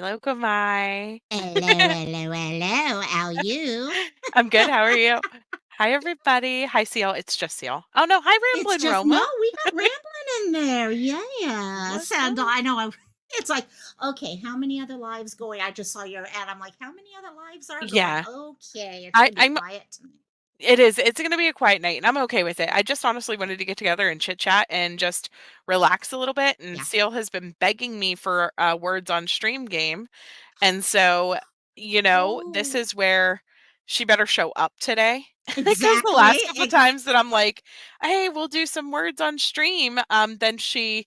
Lokomai. Hello, hello, hello. How are you? I'm good. How are you? Hi, everybody. Hi, Seal. It's just Seal. Oh no, hi, It's Ramblin' just Roma. no, we got rambling in there. Yes. What's And up? I know it's like, okay, how many other lives going? I just saw your ad. I'm like, how many other lives are going? Yeah, Okay, it's I, gonna be I'm. quiet tonight. It is. It's gonna be a quiet night, and I'm okay with it. I just honestly wanted to get together and chit chat and just relax a little bit. And Yeah. Seal has been begging me for words on stream game, and so this Oh, is where she better show up today. Because the exactly. last couple times that I'm like, "Hey, we'll do some words on stream," then she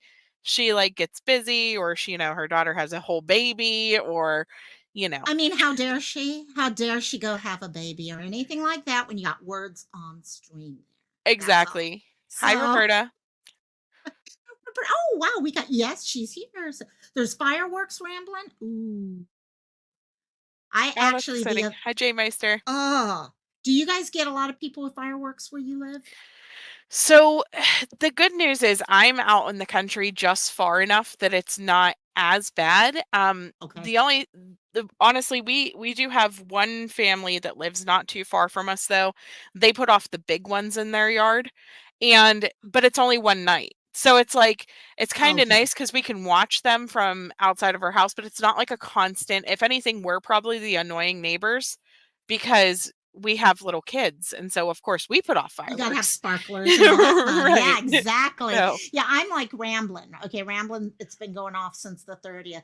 like gets busy, or her daughter has a whole baby, or you know, I mean, how dare she? How dare she go have a baby or anything like that when you got words on stream there? That's all. exactly. Hi, So, Roberta. oh wow, we got yes, she's here. So, there's fireworks rambling. Ooh. I Oh, that's actually exciting. Hi, J Meister. oh, do you guys get a lot of people with fireworks where you live? So the good news is I'm out in the country just far enough that it's not as bad. Okay. The only honestly, we do have one family that lives not too far from us though. They put off the big ones in their yard, and but it's only one night. So it's like it's kind of Okay. nice because we can watch them from outside of our house, but it's not like a constant. If anything, we're probably the annoying neighbors because we have little kids, and so of course we put off You gotta have fireworks. sparklers and all that fun. Yeah, Right. exactly. So Yeah, I'm like rambling. Okay, rambling, it's been going off since the 30th.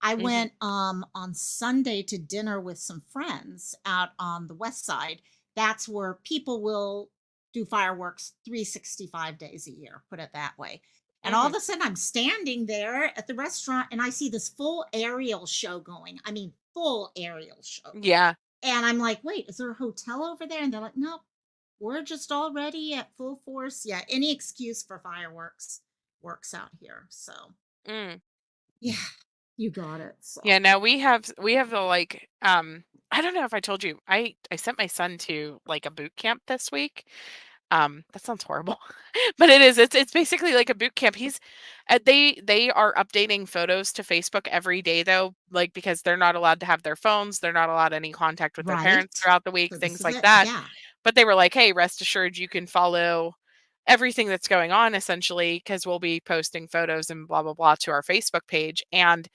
I mhm. went on Sunday to dinner with some friends out on the west side. That's where people will do fireworks 365 days a year, put it that way. And all Mhm. of a sudden I'm standing there at the restaurant and I see this full aerial show going. I mean, full aerial show. Yeah. And I'm like, "Wait, is there a hotel over there?" And they're like, "Nope, we're just already at full force." Yeah, any excuse for fireworks works out here. So, Mm. yeah, you got it. So, Yeah, no, we have the, like, I don't know if I told you, I sent my son to, like, a boot camp this week. That sounds horrible, but it is. It's basically like a boot camp. They are updating photos to Facebook every day though, like, because they're not allowed to have their phones, they're not allowed any contact with their parents right. throughout the week, So this things is like it. that. Yeah. But they were like, "Hey, rest assured you can follow everything that's going on essentially because we'll be posting photos and blah blah blah to our Facebook page." And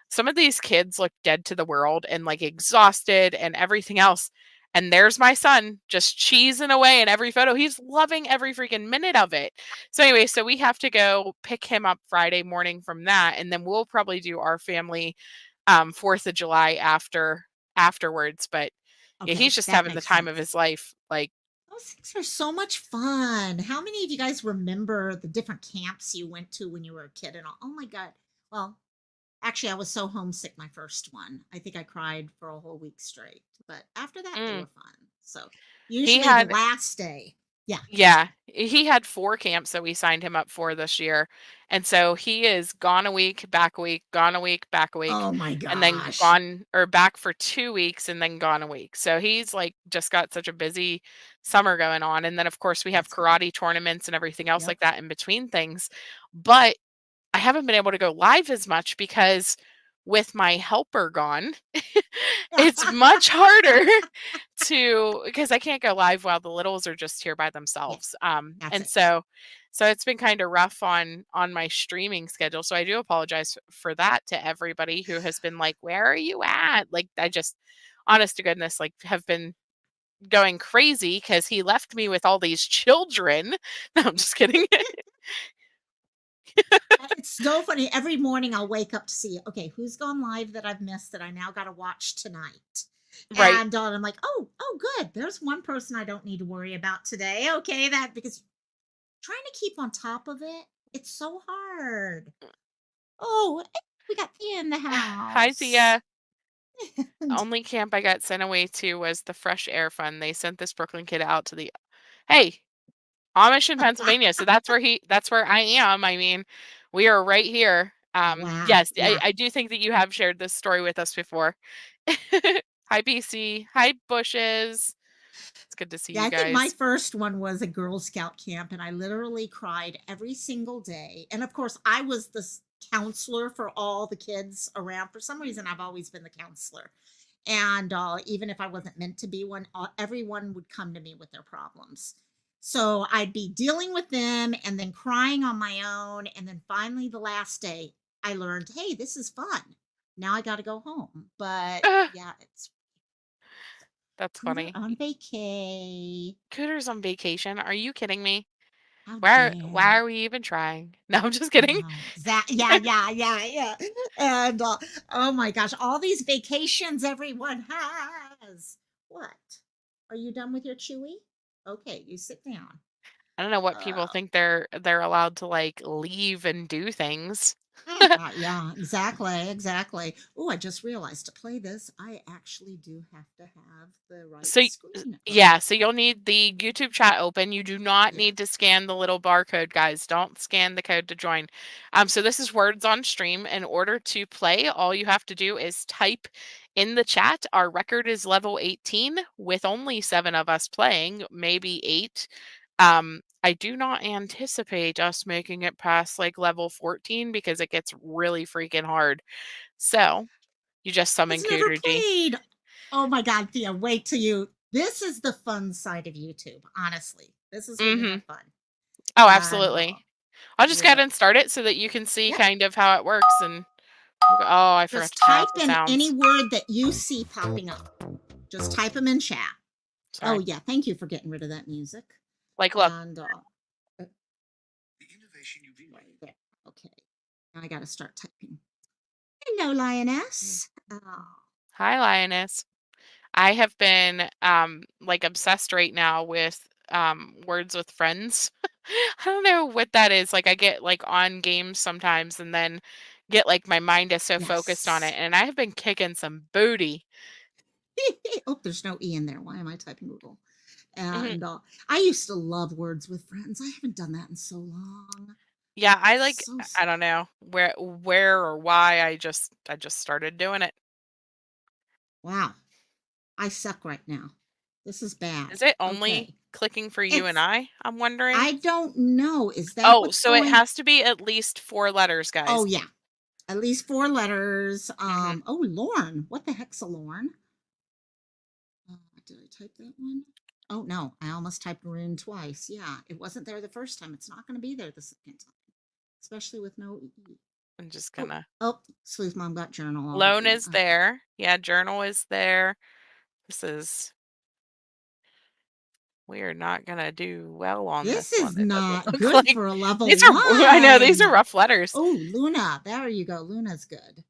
some of these kids look dead to the world and like exhausted and everything else. And there's my son just cheesing away in every photo. He's loving every freaking minute of it. So anyway, so we have to go pick him up Friday morning from that, and then we'll probably do our family 4th of July afterwards. But yeah, he's Okay, just that having the makes time of sense. his life. Like, Those things are so much fun. How many of you guys remember the different camps you went to when you were a kid and all? Oh my God. Well, actually, I was so homesick my first one. I think I cried for a whole week straight. But after that, they mm, were fun. So he usually the had last day. Yeah, go ahead. Yeah, he had 4 camps that we signed him up for this year, and so he is gone a week, back a week, gone a week, back a week, Oh my and then gosh. gone or back for 2 weeks and then gone a week. So he's, like, just got such a busy summer going on, and then, of course, we have That's fun. karate tournaments and everything else Yep. like that in between things, but I haven't been able to go live as much because with my helper gone, it's much harder to because I can't go live while the littles are just here by Yeah, themselves. that's And it. so it's been kind of rough on my streaming schedule. So I do apologize for that to everybody who has been like, "Where are you at?" Like I just honest to goodness like have been going crazy because he left me with all these children. No, I'm just kidding. It's so funny. Every morning I'll wake up to see, okay, who's gone live that I've missed that I now got to watch tonight. Right. And I'm like, oh, good. There's one person I don't need to worry about today. Okay, that because trying to keep on top of it, it's so hard. Oh, we got Thea in the Hi, house. Thea. Only camp I got sent away to was the Fresh Air Fund. They sent this Brooklyn kid out to the Hey, Amish in Pennsylvania, so that's where I am. I mean, we are right here. Wow. Yes, Yeah. I do think that you have shared this story with us before. Hi, BC. Hi, Bushes. It's good to see Yeah, you I think my guys. first one was a Girl Scout camp, and I literally cried every single day. And of course, I was the counselor for all the kids around. For some reason, I've always been the counselor. And even if I wasn't meant to be one, everyone would come to me with their problems. So I'd be dealing with them and then crying on my own. And then finally, the last day, I learned, hey, this is fun. Now I got to go home. But yeah, it's That's Cooter funny. on vacay. Cooter's on vacation. Are you kidding me? How Why dare. are we even trying? No, I'm just I kidding. know. Yeah, yeah, yeah, yeah. And oh my gosh, all these vacations everyone has. What? Are you done with your chewy? Okay, you sit down. I don't know what people Uh, think they're allowed to like leave and do things. yeah, exactly, exactly. Oh, I just realized to play this, I actually do have to have the right So screen up. yeah, so you'll need the YouTube chat open. You do not Yeah. need to scan the little barcode, guys. Don't scan the code to join. So this is Words on Stream. In order to play, all you have to do is type in the chat. Our record is level 18 with only 7 of us playing, maybe 8. I do not anticipate us making it past like level 14 because it gets really freaking hard. So you just summon It's never Cooter G. played. Oh my God, Thea, wait till you. This is the fun side of YouTube, honestly. This is when you Mm-hmm. have fun. Oh, And absolutely. I'll just go ahead yeah. and start it so that you can see Yep. kind of how it works and oh, I forgot Just to turn off type the in any sounds. word that you see popping up. Just type them in chat. Oh, Sorry. yeah. Thank you for getting rid of that music. Like, look. And right there. Okay. Now I got to start typing. Hello, Lioness. Oh, Hi, Lioness. I have been like obsessed right now with words with friends. I don't know what that is. Like I get like on games sometimes and then get like my mind is so focused on it yes. and I have been kicking some booty. Oh, there's no E in there. Why am I typing Google? Mhm. And I used to love words with friends. I haven't done that in so long. Yeah, I It's like so I don't know where or why I just started doing it. wow. I suck right now. This is bad. Is it only Okay. clicking for you and It's I'm wondering? I don't know. Is that Oh, what's so it going? has to be at least 4 letters, Oh guys. yeah. At least 4 letters. Mhm. Oh, Lorne. What the heck's a Lorne? Did I type that one? Oh no, I almost typed Rune twice. Yeah, it wasn't there the first time. It's not going to be there the second time, especially with no E. I'm just Oh, gonna oh, Sleuth Mom got journal loan already. is Okay. there. Yeah, journal is there. This is we are not gonna do well on this This one, is it doesn't not look good like. for a level These are I know, these are one. rough letters. Oh, Luna. There you go. Luna's good.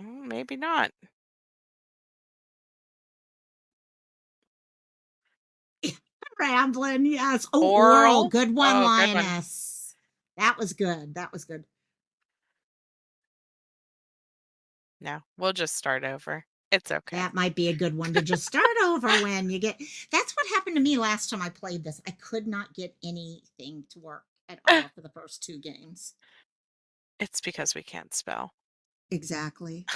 Maybe not. Ramblin', yes. Oh, oral. Oral. Good one, Oh, good one. Lioness. That was good. That was good. No, we'll just start over. It's okay. That might be a good one to just start over when you get. That's what happened to me last time I played this. I could not get anything to work at all for the first 2 games. It's because we can't spell. Exactly.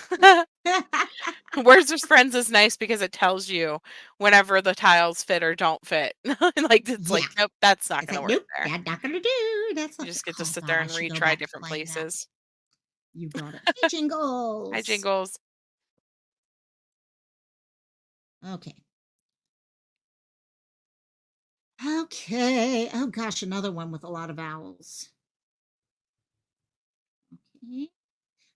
Words with friends is nice because it tells you whenever the tiles fit or don't fit. Like it's Yeah. like, nope, that's not It's gonna like, work nope, there. that's not going to do. That's You not. just get to Oh, sit God, there I and should go retry back to different playing that. places. You got it. Hey, Hi, Jingles. Jingles. Okay. Okay. Oh, gosh, another one with a lot of vowels. Okay.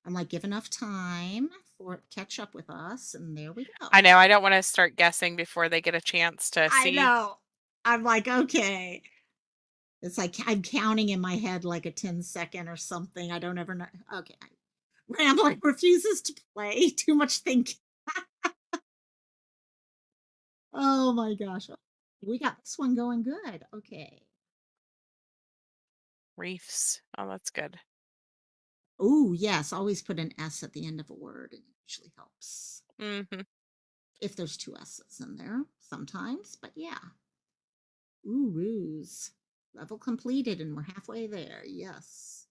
I'm like, give enough time for it to catch up with us. And there we I go. know, I don't wanna start guessing before they get a chance to I see. know. I'm like, okay. It's like I'm counting in my head like a 10-second or something. I don't ever know. Okay. Rambling refuses to play. Too much thinking. Oh my gosh. We got this one going good. Okay. Reefs. Oh, that's good. Oh, yes. Always put an S at the end of a word. It usually helps. Mhm. If there's 2 S's in there sometimes, but yeah. Ooh, ruse. Level completed, and we're halfway there. Yes.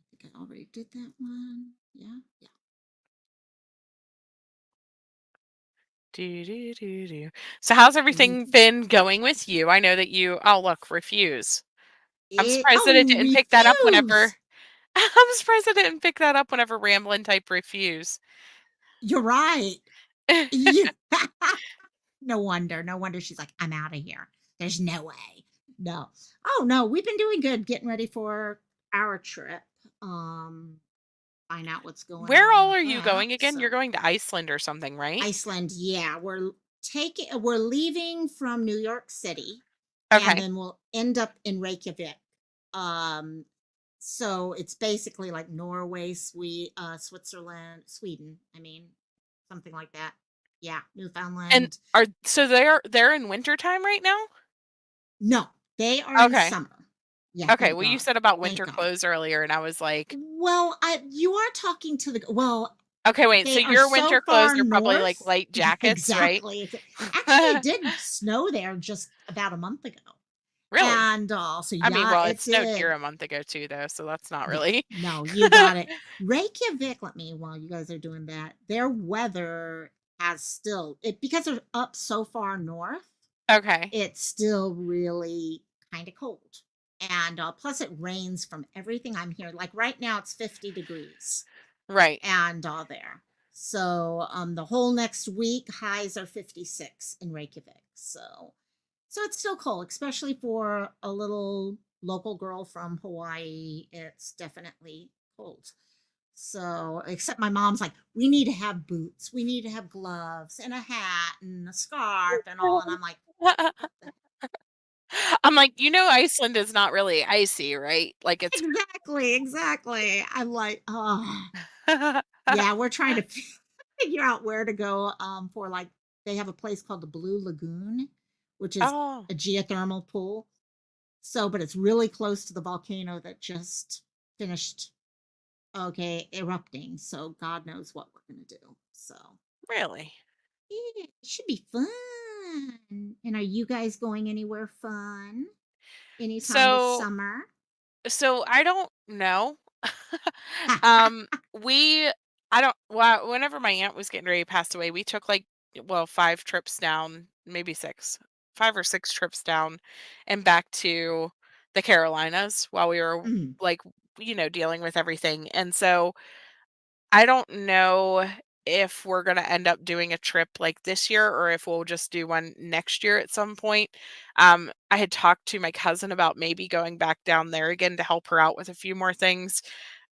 I think I already did that one. Yeah. Yeah. Do, do, do, do. So how's Ooh, everything been going with you? I know that you oh, look, refuse. I'm surprised that it Oh, didn't pick that up refuse. whenever I'm surprised it didn't pick that up whenever Ramblin' typed refuse. You're right. Yeah. No wonder, no wonder she's like, "I'm out of here. There's no way." No. Oh, no, we've been doing good getting ready for our trip. Find out what's going Where on all with are you that. going again? You're So, going to Iceland or something, right? Iceland, yeah, we're leaving from New York City, and Okay. then we'll end up in Reykjavik. Um, so it's basically like Norway, Switzerland, Sweden. I mean, something like that. Yeah, And Newfoundland. are so they're in wintertime right now? No, they are in Okay. summer. Yeah, Okay, thank well, you God. said about Thank winter God. clothes earlier, and I was like, Well, you are talking to the well, "Okay, wait, so they are your so winter clothes far are probably, like, north. light Yeah, jackets, right?" exactly. Actually, it did snow there just about a month ago. Really? And so I mean, yeah, well, it it snowed here did. a month ago too, though, so that's not Yeah, really no, you got it. Reykjavik, let me while you guys are doing that, their weather has still it because they're up so far north, Okay. it's still really kind of cold. And plus it rains from everything I'm hearing. Like right now it's 50 degrees Right. and there. So the whole next week highs are 56 in Reykjavik. So it's still cold, especially for a little local girl from Hawaii. It's definitely cold. So, except my mom's like, we need to have boots, we need to have gloves and a hat and a scarf and all. And I'm like, what the I'm like, "You know Iceland is not really icy, right?" Like, it's exactly, exactly. I'm like, oh, yeah, we're trying to figure out where to go for like, they have a place called the Blue Lagoon, which is Oh, a geothermal pool. So, but it's really close to the volcano that just finished, okay, erupting. So, God knows what we're going to do. So, really? yeah, it should be fun. And are you guys going anywhere fun anytime this So summer? so I don't know. We I don't well, whenever my aunt was getting ready to pass away, we took, like, well, 5 trips down, maybe 6. 5 or 6 trips down and back to the Carolinas while we were, Mm, like, dealing with everything, and so I don't know if we're gonna end up doing a trip like this year or if we'll just do one next year at some point. I had talked to my cousin about maybe going back down there again to help her out with a few more things.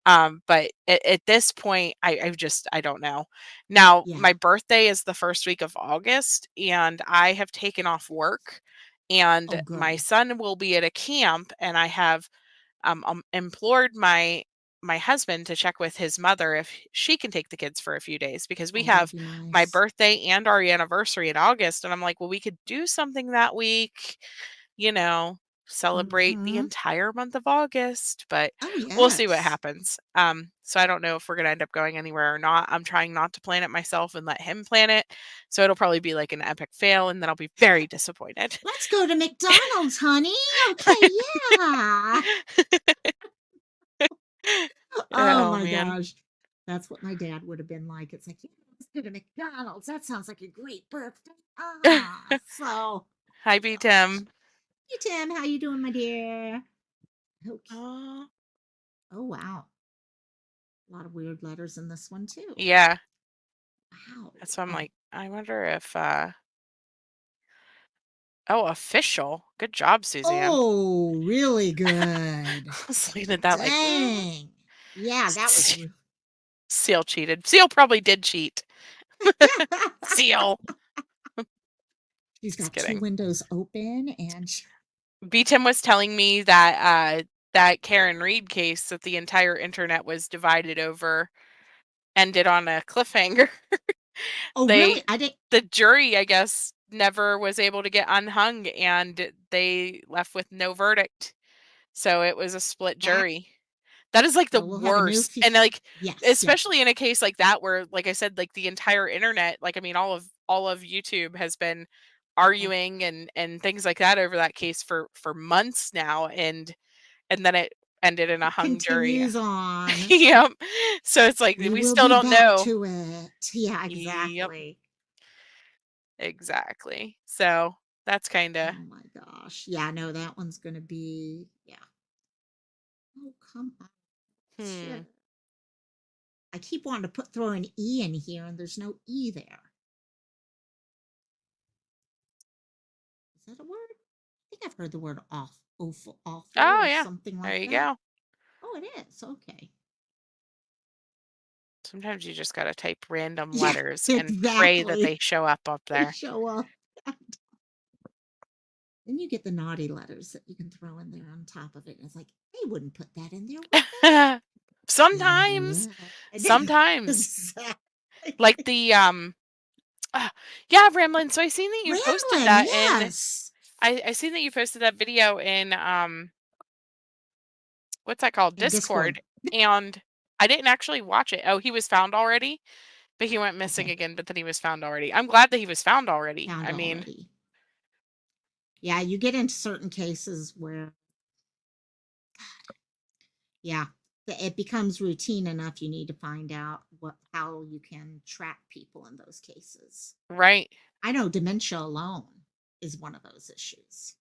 But at this point, I don't know. Now, yeah. my birthday is the first week of August, and I have taken off work, Oh, and my good. son will be at a camp, and I have implored my husband to check with his mother if she can take the kids for a few days because we Oh, that'd have be my nice. birthday and our anniversary in August. And I'm like, well, we could do something that week, you know, celebrate the Hmm. entire month of August, but Oh, we'll see what yes. happens. So I don't know if we're gonna end up going anywhere or not. I'm trying not to plan it myself and let him plan it. So it'll probably be like an epic fail, and then I'll be very disappointed. Let's go to McDonald's, honey. Okay, yeah. Oh Oh my man. gosh. That's what my dad would have been like. It's like, yeah, let's go to McDonald's. That sounds like a great birthday. So Hi, oh B gosh. Tim. Hey Tim, how you doing, my dear? Okay. Oh, Oh wow. A lot of weird letters in this one too. yeah. Wow. That's why I'm Oh. like, I wonder if oh, official. Good job, Suzanne. Oh, really I good. was looking at that like, Dang. Yeah, that was Se- Seal cheated. Seal probably did cheat. Seal. She's Just got two kidding. windows open and B Tim was telling me that that Karen Reed case that the entire internet was divided over ended on a cliffhanger. oh They really? I didn't the jury, I guess, never was able to get unhung and they left with no verdict. So it was a split that jury. That is, like, the so we'll have a new worst, and, like, yes, yes. especially in a case like that where, like I said, like, the entire internet, like, I mean, all of YouTube has been Oh, arguing and things like that over that case for months now, and then it ended in a it hung jury. continues on. Yep. So it's like, We we will still be don't back know. to it. Yeah, Yep, exactly. exactly. So, that's kinda Oh my gosh. Yeah, no, that one's gonna be yeah. Oh, come on. Hmm. Shit. I keep wanting to throw an E in here, and there's no E there. Is that a word? I think I've heard the word awful Oh, or yeah. something There like you that. go. Oh, it is. Okay. Sometimes you just gotta type random Yeah, letters and pray that they exactly. show up They there. show up. Then you get the naughty letters that you can throw in there on top of it. And it's like, they wouldn't put that in there, would Sometimes. they? Sometimes. Exactly. Like the, yeah, Ramblin', so I seen that you posted Ramblin', that in yes. I seen that you posted that video in, what's that called? In Discord. Discord, and I didn't actually watch it. Oh, he was found already? But he went missing Okay, again, but then he was found already. I'm glad that he was found already. found I mean, already. Yeah, you get into certain cases where, yeah, it becomes routine enough. You need to find out how you can track people in those cases. right. I know dementia alone is one of those issues.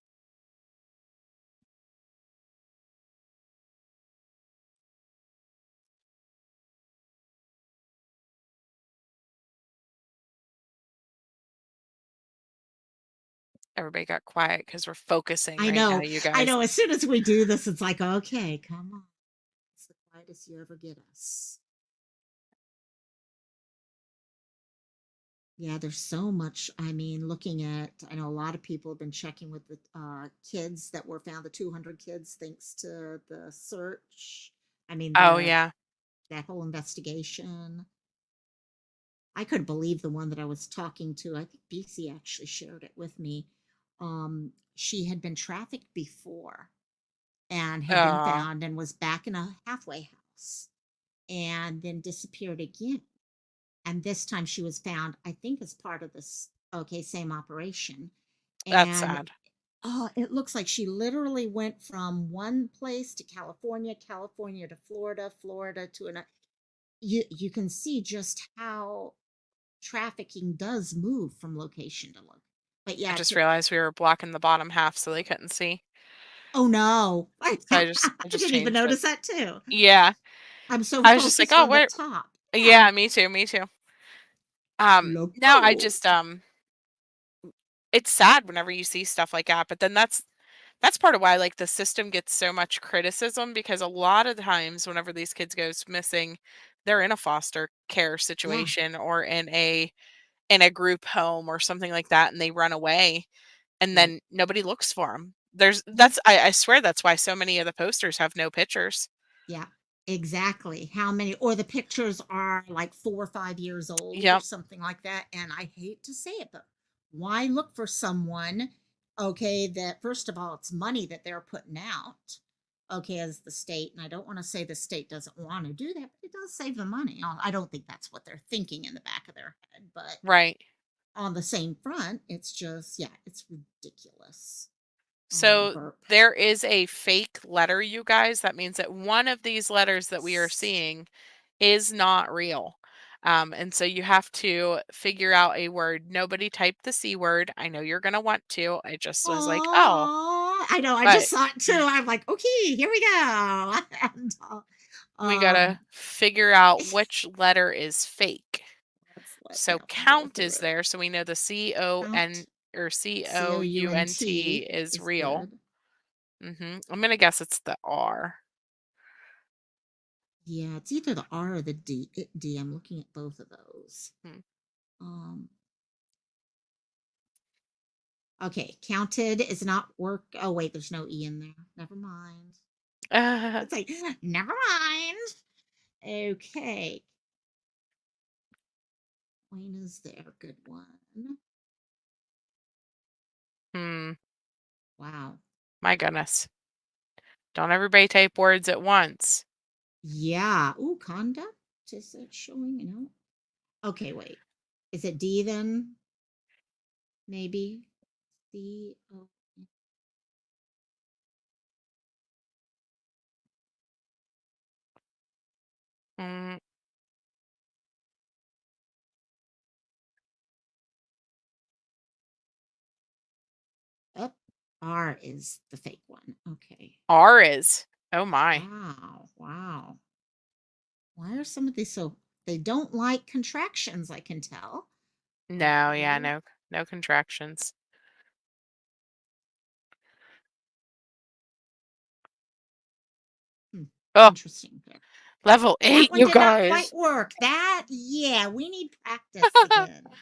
Everybody got quiet because 'cause we're focusing I right now, know. you I guys. know. As soon as we do this, it's like, okay, come on. It's the quietest you ever get us. Yeah, there's so much. I mean, looking at, I know a lot of people have been checking with the kids that were found, the 200 kids, thanks to the search. I mean, Oh, the yeah. that whole investigation. I couldn't believe the one that I was talking to. I think BC actually shared it with me. She had been trafficked before and had been Oh, found and was back in a halfway house and then disappeared again. And this time she was found, I think, as part of this, okay, same operation. that's And sad. oh, it looks like she literally went from one place to California, California to Florida, Florida to another. You can see just how trafficking does move from location to location. But I yeah, just realized we were blocking the bottom half so they couldn't see. oh no. So I I just didn't even changed it. notice that too. Yeah. I'm so I was just like, focused "Oh, on the where." top. Yeah. Yeah, me too, me too. No, I Loco. just, it's sad whenever you see stuff like that, but then that's part of why, like, the system gets so much criticism because a lot of times whenever these kids goes missing, they're in a foster care Yeah. situation or in a group home or something like that, and they run away, and Yep. then nobody looks for them. Yeah. I swear that's why so many of the posters have no pictures. Yeah, exactly. How many, or the pictures are like 4 or 5 years old or Yep, something like that. And I hate to say it, but why look for someone, okay, that first of all, it's money that they're putting out, okay, as the state. And I don't want to say the state doesn't want to do that, but it does save them money. I don't think that's what they're thinking in the back of their head. But right. on the same front, it's just, yeah, it's ridiculous. So Burp. there is a fake letter, you guys. That means that one of these letters that we are seeing is not real. And so you have to figure out a word. Nobody typed the C word. I know you're going to want to. I just was like, oh, Oh, I know. I but just saw it too. I'm like, okay, here we go. And we got to um, figure out which letter is fake. let's So now go count is through. there. So we know the C-O-N Count, or COUNT COUNT is is real. good. I'm going to guess it's the R. Yeah, it's either the R or the D. D. I'm looking at both of those. Hmm. Um, okay, counted is not work. Oh wait, there's no E in there. Never mind. It's like never mind. Okay, Wayne is there. Good one. hmm. Wow. My goodness. Don't everybody type words at once. Yeah. Ooh, conduct. Is it showing? No. Okay, wait. Is it D then? Maybe. C. O. Mm, Oh, R is the fake one. Okay. R is. Oh my. Wow. Wow. Why are some of these so they don't like contractions, I can tell. No, yeah, Okay. no contractions. Hmm. Oh, Interesting. Okay. level That 8, one you did not quite guys. work. That, yeah, we need practice again.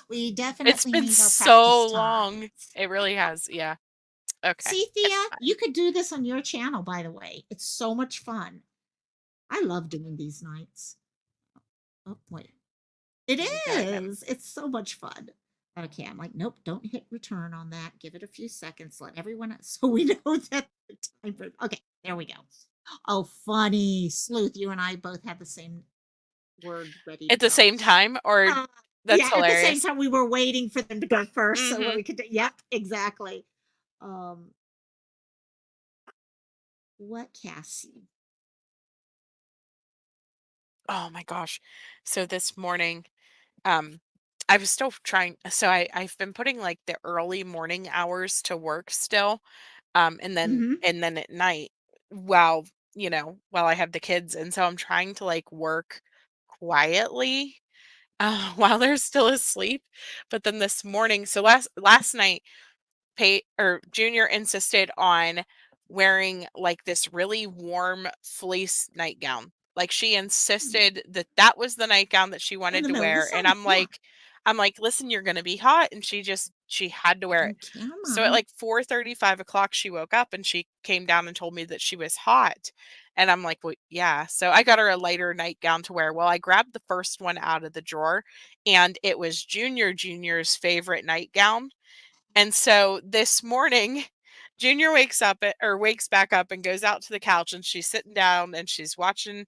We It's definitely been need our practice so long. times. It really has, yeah. Okay, See, Thea, it's you fine. could do this on your channel, by the way. It's so much fun. I love doing these nights. Oh, wait. It We got him. is. It's so much fun. Okay, I'm like, nope, don't hit return on that. Give it a few seconds. Let everyone so we know that the timer. Okay, there we go. Oh, funny. Sleuth, you and I both had the same word ready to At the go. same time, or Uh, that's yeah, at the same hilarious. time, we were waiting for them to go first so Mhm. we could. Yep, exactly. Um, what Cassie? Oh my gosh. So this morning, um, I was still trying, so I've been putting, like, the early morning hours to work still, Hmm. and then at night while, while I have the kids, and so I'm trying to, like, work quietly, while they're still asleep, but then this morning, so last night, Pay or Junior insisted on wearing, like, this really warm fleece nightgown. Like, she insisted that that was the nightgown that she In wanted the to middle of the wear, and summer. Yeah, I'm like, "Listen, you're gonna be hot," and she had to wear it. can't So at, mind. like, 4:30, 5 o'clock, she woke up and she came down and told me that she was hot, and I'm like, "Well, yeah." So I got her a lighter nightgown to wear. Well, I grabbed the first one out of the drawer, and it was Junior's favorite nightgown, and so this morning, Junior wakes back up and goes out to the couch, and she's sitting down and she's watching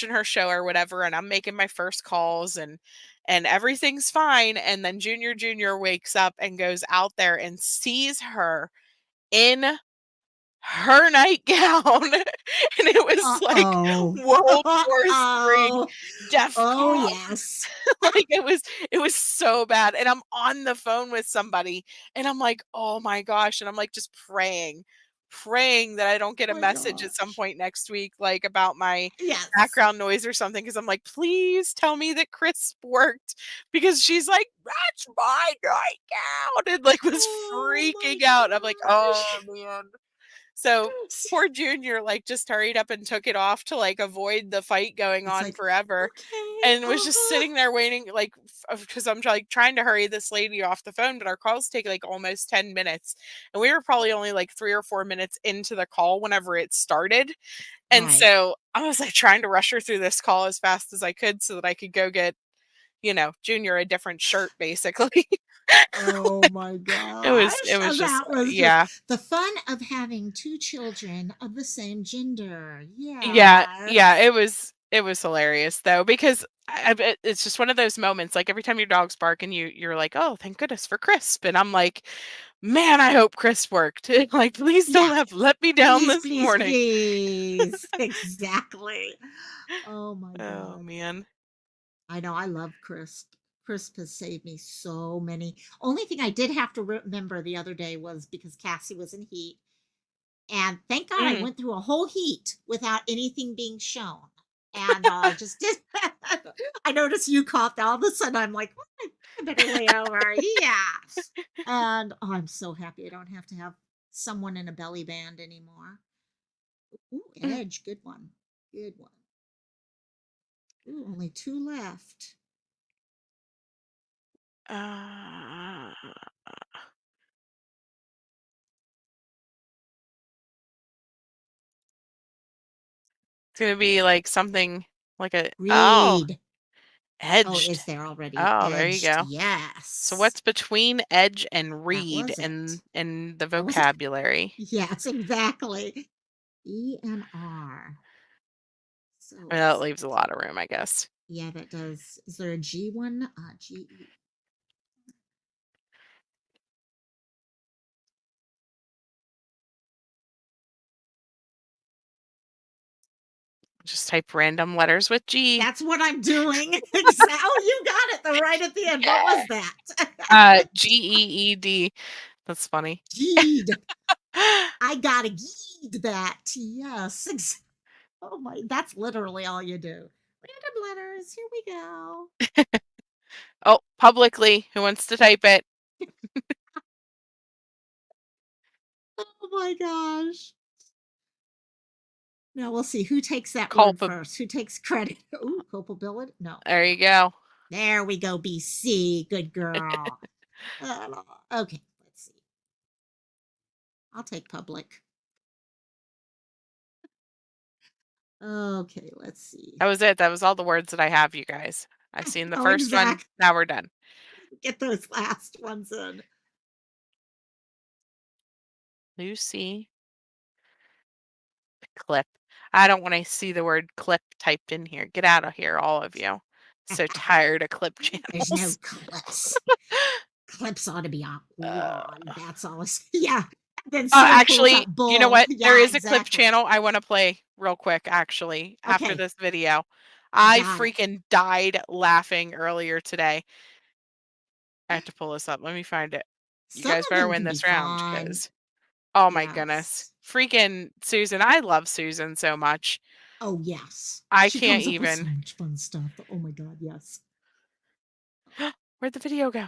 her show or whatever, and I'm making my first calls, and everything's fine, and then Junior wakes up and goes out there and sees her in her nightgown, and it was like Uh-oh. World War III Oh. Oh, DEFCON. yes. Like, it was so bad, and I'm on the phone with somebody, and I'm like, "Oh my gosh," and I'm, like, just praying that I don't get Oh a my message at some gosh. point next week, like, about my Yes. background noise or something, because 'cause I'm like, "Please tell me that Chris worked," because she's like, "That's my nightgown," and, like, was Oh my freaking out. I'm like, "Oh, gosh. man." So, poor Junior, like, just hurried up and took it off to, like, avoid the fight going It's on like, forever, okay. and was just Uh-huh. sitting there waiting, like, because I'm, like, trying to hurry this lady off the phone, but our calls take, like, almost 10 minutes, and we were probably only, like, 3 or 4 minutes into the call whenever it started, and Right. so I was, like, trying to rush her through this call as fast as I could so that I could go get, Junior a different shirt, basically. Oh my It gosh. was just That was just yeah. the fun of having two children of the same gender. Yeah, yeah, Yes. it was hilarious though, because I bet it's just one of those moments, like, every time your dogs bark and you're like, "Oh, thank goodness for Crisp," and I'm like, "Man, I hope Crisp worked." Like, please Yeah. don't have let me down Please, this please, morning. please. Exactly. Oh my Oh, God. man. I know. I love Crisp. Crisp has saved me so many. Only thing I did have to remember the other day was because Cassie was in heat. And thank God I Mm. went through a whole heat without anything being shown. And just did. I noticed you coughed. All of a sudden, I'm like, "What? I better lay over." Yeah. And oh, I'm so happy I don't have to have someone in a belly band anymore. Ooh, Mm. Edge, good one. Good one. Ooh, only two left. Uh, it's gonna be like something like Read. Oh, edged. is there already? Oh, there you Edged. go. So Yes. what's between edge and That read was it. in the What was it? vocabulary? Yes, exactly. E and R. So Well, that let's leaves a lot of room, I guess. yeah, that does. Is there a G one? G E. Just type random letters with G. That's what I'm doing. Exactly. Oh, you got it. The right at the end. What was that? GEED. That's funny. Geed. I gotta read that. Yes. Oh my, that's literally all you do. Random letters. Here we go. Oh, publicly, who wants to type it? Oh my gosh. Now we'll see who takes that word Culpa. first. Who takes credit? Ooh, culpability? No, There no. you go. There we go, BC. Good girl. Okay, let's see. I'll take public. Okay, let's see. That was it. That was all the words that I have, you guys. I've seen the Oh, first one. exact. Now we're done. Get those last ones in. Lucy. Clip. I don't want to see the word clip typed in here. Get out of here, all of you. So tired of clip There's no channels. clips. Clips ought to be on Uh, lawn. That's all. Yeah. Then Siri pulls actually, up you know bull. what? There Yeah, is a clip exactly. channel I want to play real quick, actually, after Okay, this video. I got it. freaking died laughing earlier today. I have to pull this up. Let me find it. You Some guys of better them win can be this round fun. because, oh my goodness. Yes. Freaking Susan. I love Susan so much. Oh, yes. I She can't comes up with so even. much fun stuff. Oh my God, yes. Where'd the video go?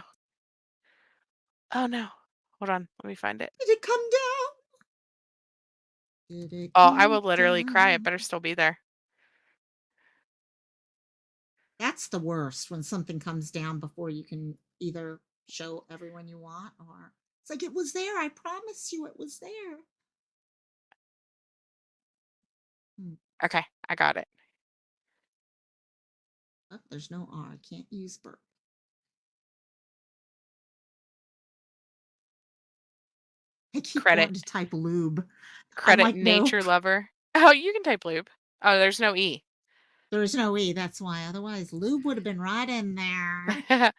Oh no. Hold on. Let me find it. Did it come down? Did it Oh, I come will literally cry. It down? better still be there. That's the worst when something comes down before you can either show everyone you want or it's like it was there. I promise you it was there. Hmm. Okay, I got it. Oh, there's no R. I can't use burp. I keep Credit. wanting to type lube. I'm Credit like, nope. nature lover. Oh, you can type lube. Oh, there's no E. There's no E. That's why. Otherwise, lube would have been right in there.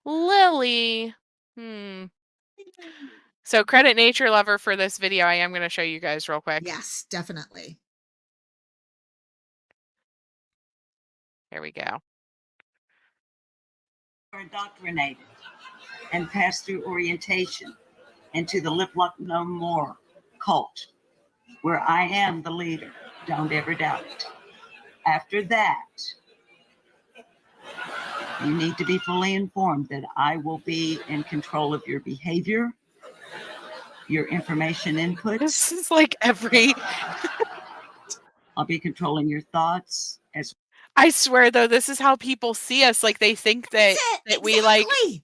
Lily. Hmm. So credit nature lover for this video. I am going to show you guys real quick. Yes, definitely. Here we go. Are indoctrinated and pass through orientation into the Lip Lock No More cult, where I am the leader. Don't ever doubt it. After that, you need to be fully informed that I will be in control of your behavior, your information inputs. This is like every. I'll be controlling your thoughts as I swear though, this is how people see us. Like they think That's that it. we like Exactly.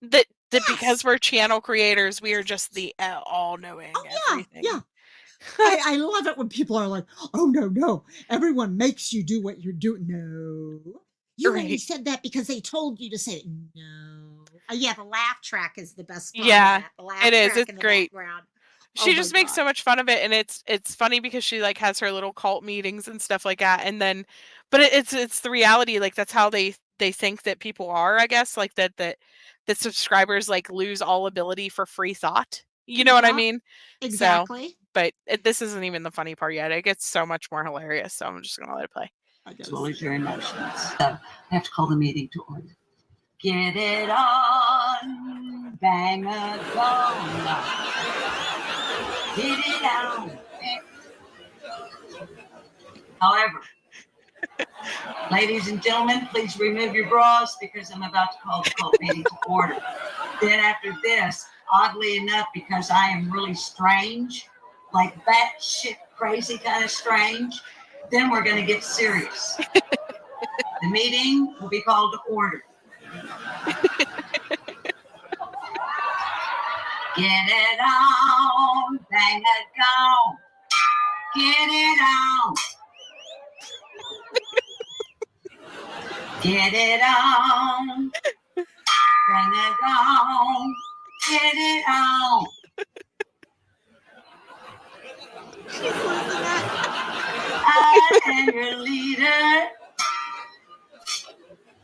that Yes. because we're channel creators, we are just the all knowing Oh, yeah. everything. Yeah. I love it when people are like, oh, no, no. Everyone makes you do what you're doing. No. You only Right. said that because they told you to say it. No. Yeah, the laugh track is the best part of Yeah, that. The it laugh is. track It's in the great. background. Oh She my just makes God. so much fun of it, and it's funny because she like has her little cult meetings and stuff like that, and then, but it's the reality. Like that's how they think that people are. I guess like that subscribers like lose all ability for free thought. You know what I Yeah, mean? So, exactly. but this isn't even the funny part yet. It gets so much more hilarious. So I'm just gonna let it play. well as your emotions. So I have to call the meeting to order. Get it on, bang a gong. Get it on. However, ladies and gentlemen, please remove your bras because I'm about to call the cult meeting to order. Then after this, oddly enough, because I am really strange, like batshit crazy kind of strange, then we're going to get serious. The meeting will be called to order. Get it on, bang it gong. Get it on. Get it on, bang it gong. Get it on. She's losing it. I am your leader,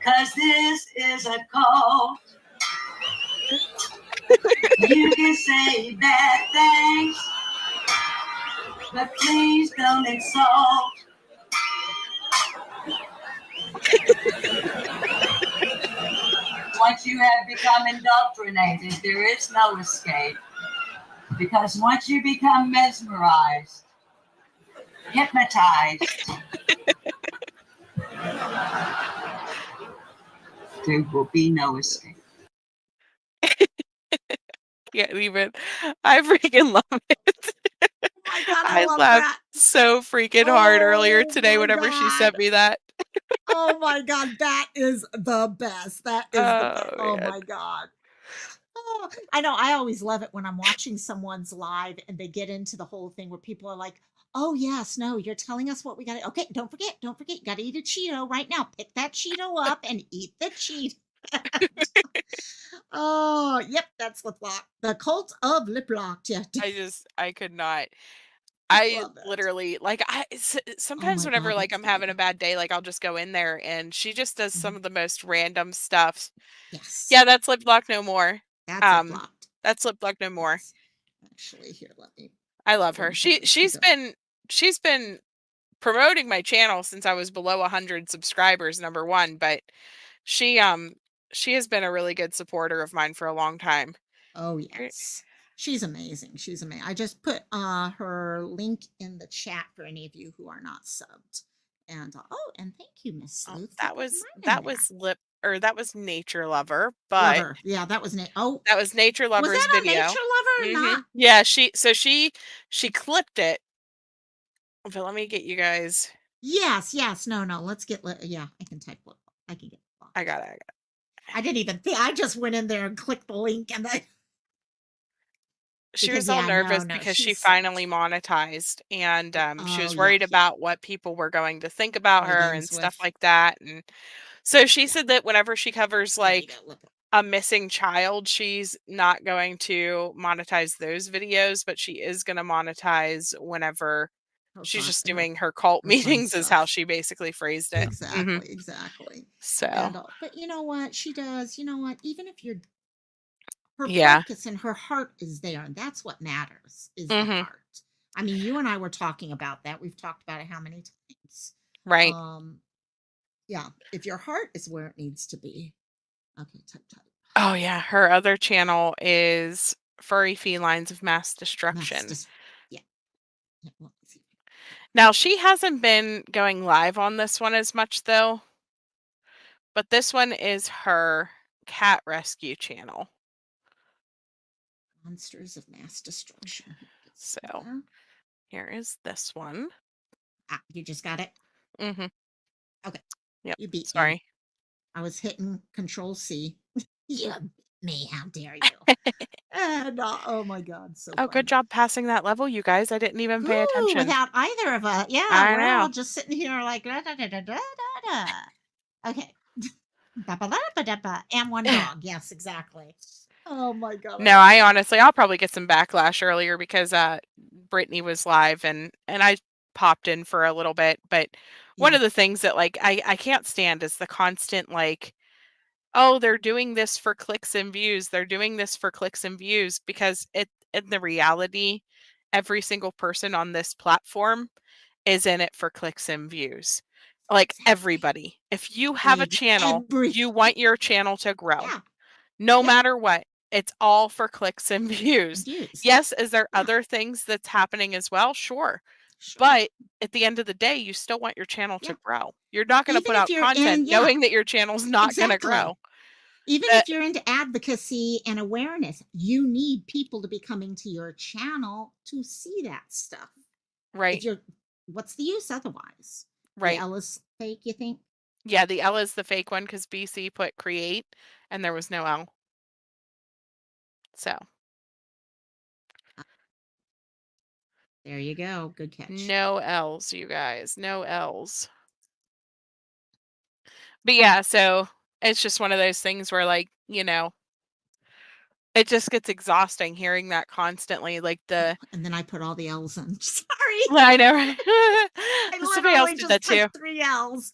cause this is a cult. You can say bad things, but please don't insult. Once you have become indoctrinated, there is no escape. Because once you become mesmerized, hypnotized, there will be no escape. Can't even. I freaking love it. Oh my God, I I love laughed that. so freaking hard earlier Oh today my whenever she God. sent me that. Oh my God, that is the best. That is the best. Oh, Oh man. my God. Oh, I know. I always love it when I'm watching someone's live and they get into the whole thing where people are like, "Oh yes, no, you're telling us what we got to." Okay, don't forget, you got to eat a Cheeto right now. Pick that Cheeto up and eat the Cheeto. Oh, yep, that's lip lock. The cult of lip lock. Yeah, I could not. I I love it. literally like Oh sometimes my whenever God, like that's I'm having a funny. bad day, like I'll just go in there and she just does some Mhm. of the most random stuff. Yes, Yeah, that's lip lock no more. that's lip Um, locked. that's lip lock no more. Yes. Actually, here, let me I love go her. in here. She's been promoting my channel since I was below 100 subscribers, number one, but she um she has been a really good supporter of mine for a long time. Oh, Er, yes. She's amazing. She's amazing. I just put her link in the chat for any of you who are not subbed. And and thank you, Miss Oh, Sleuth, for putting mine in that there. was lip or that was Nature Lover, but Lover. Yeah, that was Nate. Oh, that was Nature was Lover's that on Nature video. Lover? Not. Yeah, she clipped it. But let me get you guys. Yes, yes. No, no. Let's get. Yeah, I can type lip. I can get. I got it. I didn't even think. I just went in there and clicked the link, and I She because was all yeah, no, nervous no. because she She's so much finally fun. monetized, and she Oh was yeah, worried yeah. about what people were going to think about her and Begins stuff with like that. And so she yeah. said that whenever she covers There you like go. Lip. a missing child, she's not going to monetize those videos, but she is going to monetize whenever Her she's fun. just doing her cult Her fun meetings, is how stuff. she basically phrased it. Exactly, exactly. So, And but you know what? She does. You know what? Even if you're her yeah. focus and her heart is there, and that's what matters is the hmm heart. I mean, you and I were talking about that. We've talked about it how many times? Right. Um, yeah, if your heart is where it needs to be. Okay, type type. Oh, yeah. Her other channel is Furry Felines of Mass Mass Destruction. just yeah. Yeah, let me see. Now, she hasn't been going live on this one as much, though, but this one is her cat rescue channel. Monsters of Mass Destruction. So, Here. here is this one. Ah, you just got it. hmm Okay, Yep. you beat me. Sorry. I was hitting Control C. You beat me. How dare you? And oh my God, so Oh, good fun. job passing that level, you guys. I didn't even pay Ooh, attention. without either of us. Yeah, I we're all know. just sitting here like da da da da da da da. Okay. Ba-ba-da-ba-da-ba. And one dog. Yes, exactly. Oh my God, I No, love I it. honestly, I'll probably get some backlash earlier because Brittany was live and I popped in for a little bit, but one Yeah, of the things that like I can't stand is the constant like, oh, they're doing this for clicks and views. They're doing this for clicks and views because it in the reality, every single person on this platform is in it for clicks and views. Like exactly. everybody. If you have a channel, you Everybody. want your channel to grow Yeah, no yeah. matter what. It's all for clicks and And views. views. Yes, is there Yeah, other things that's happening as well? Sure. sure. But at the end of the day, you still want your channel to Yeah. grow. You're not going to Even put if out you're in, content yeah, knowing that your channel's not going to exactly. grow. Even Uh, if you're into advocacy and awareness, you need people to be coming to your channel to see that stuff. If right, you're, what's the use otherwise? The right. L is fake, you think? Yeah, the L is the fake one because BC put create and there was no L. So, There you go. Good catch. no L's, you guys. No L's. But yeah, so it's just one of those things where, like, it just gets exhausting hearing that constantly, like, Oh, the and then I put all the L's in. Sorry. well, I know, right? I Somebody else literally did just that too. typed three L's.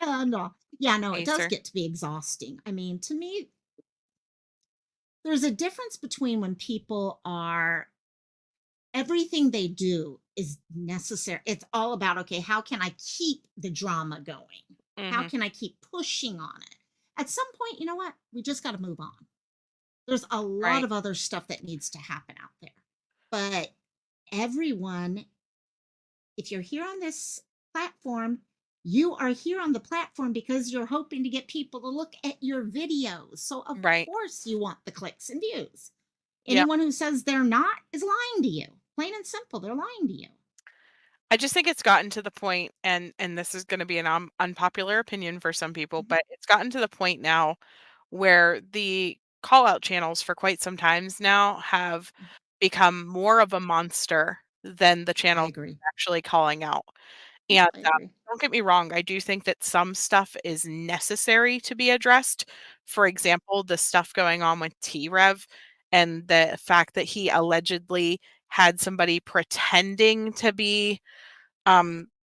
No. Yeah, no, it does Acer. get to be exhausting. I mean, to me, there's a difference between when people are everything they do is necessary. It's all about, okay, how can I keep the drama going? How Mhm. can I keep pushing on it? At some point, you know what? We just got to move on. There's a lot Right. of other stuff that needs to happen out there. But everyone, if you're here on this platform, you are here on the platform because you're hoping to get people to look at your videos. So, of Right. course, you want the clicks and views. Yep. Anyone who says they're not is lying to you. Plain and simple, they're lying to you. I just think it's gotten to the point, and this is gonna be an unpopular opinion for some people, Mhm. but it's gotten to the point now where the call out channels for quite some times now have become more of a monster than the I channels agree. actually calling out. Yep, And, I agree. don't get me wrong, I do think that some stuff is necessary to be addressed. For example, the stuff going on with T-Rev and the fact that he allegedly had somebody pretending to be,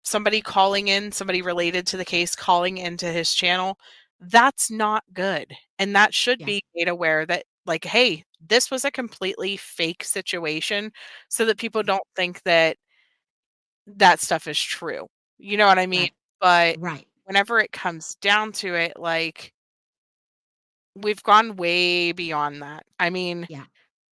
somebody calling in, somebody related to the case calling into his channel. That's not good, and that should Yeah, be made aware that, like, "Hey, this was a completely fake situation," so that people yeah. don't think that that stuff is true. You know what I mean? Right, But right. whenever it comes down to it, like, we've gone way beyond that. I mean, Yeah.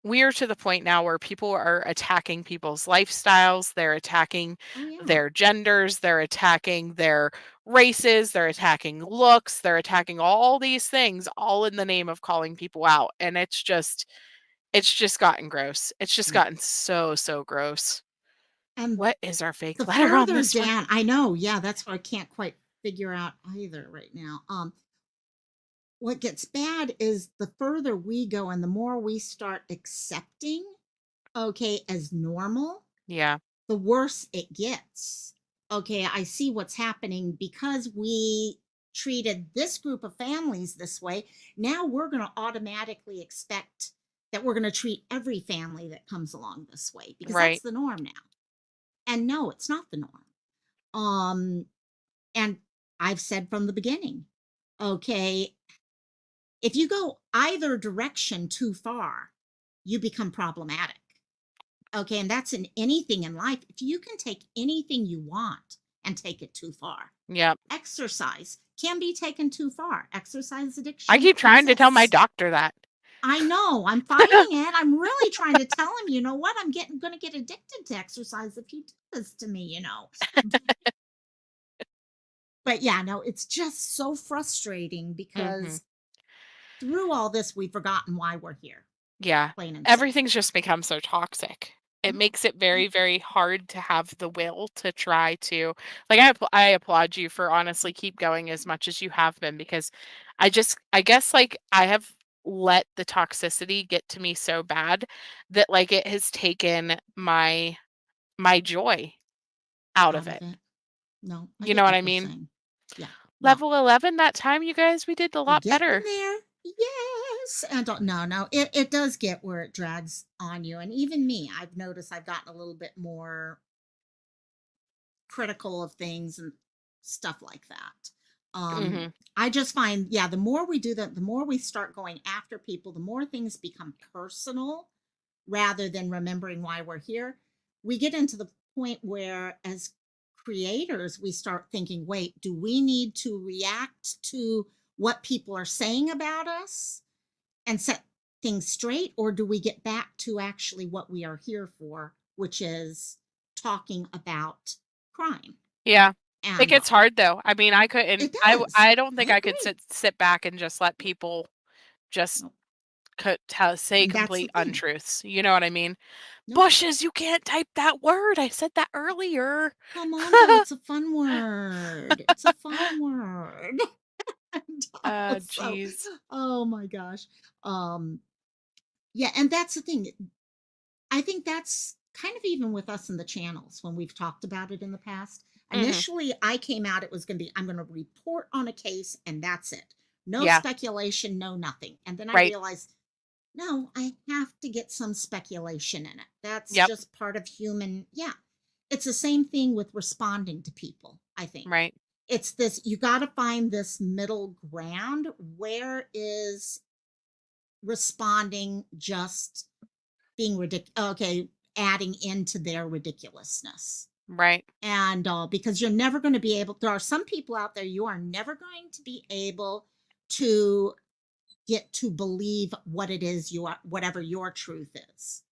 we're to the point now where people are attacking people's lifestyles, they're attacking Oh, yeah. their genders, they're attacking their races, they're attacking looks, they're attacking all these things all in the name of calling people out, and it's just gotten gross. It's just Yeah. gotten so, so gross. And What is our the fake letter on further this one? down, I know, yeah, that's what I can't quite figure out either right now. What gets bad is the further we go and the more we start accepting, okay, as normal, Yeah, the worse it gets. Okay, I see what's happening because we treated this group of families this way. Now we're going to automatically expect that we're going to treat every family that comes along this way because that's right. the norm now. And no, it's not the norm. Um, and I've said from the beginning, okay, if you go either direction too far, you become problematic. Okay, and that's in anything in life. If you can take anything you want and take it too far, Yep. exercise can be taken too far. Exercise I addiction keep trying to tell my exists. doctor that. I know. I'm fighting it. I'm really trying to tell him, you know what? I'm getting going to get addicted to exercise if you do this to me, you know. But yeah, no, it's just so frustrating Mhm. because through all this, we've forgotten why we're here, Yeah. plain and simple. Everything's just become so toxic. It Mhm. makes it Yeah. very, very hard to have the will to try to, like, I applaud you for honestly keep going as much as you have been, because I guess, like, I have let the toxicity get to me so bad that, like, it has taken my joy out of Out of it. it. No, I You know get what I what you're mean? saying. Yeah. No, Level 11, that time, you guys, we did a we're lot getting better. there. Yes. And no, no, it does get where it drags on you. And even me, I've noticed I've gotten a little bit more critical of things and stuff like that. Mhm. I just find, yeah, the more we do that, the more we start going after people, the more things become personal rather than remembering why we're here. We get into the point where, as creators, we start thinking, wait, do we need to react to what people are saying about us and set things straight? Or do we get back to actually what we are here for, which is talking about crime? Yeah. It And gets hard though. I mean, I couldn't it does. I don't I think I could agree. sit back and just let people just Nope. say And that's the complete thing. untruths. You know what I mean? Nope. Bushes, you can't type that word. I said that earlier. Come on, though. It's a fun word. It's a fun word. And so, Jeez. oh my gosh. Um, yeah, and that's the thing. I think that's kind of even with us in the channels when we've talked about it in the past. Mhm. Initially, I came out, it was going to be, I'm going to report on a case and that's it. No Yeah. speculation, no nothing. And then I Right. realized, no, I have to get some speculation in it. That's Yep. just part of human. Yeah. It's the same thing with responding to people, I think. Right. It's this, you got to find this middle ground. Where is responding just being ridiculous? Okay, adding into their ridiculousness. Right. And because you're never going to be able, there are some people out there you are never going to be able to get to believe what it is you are, whatever your truth is.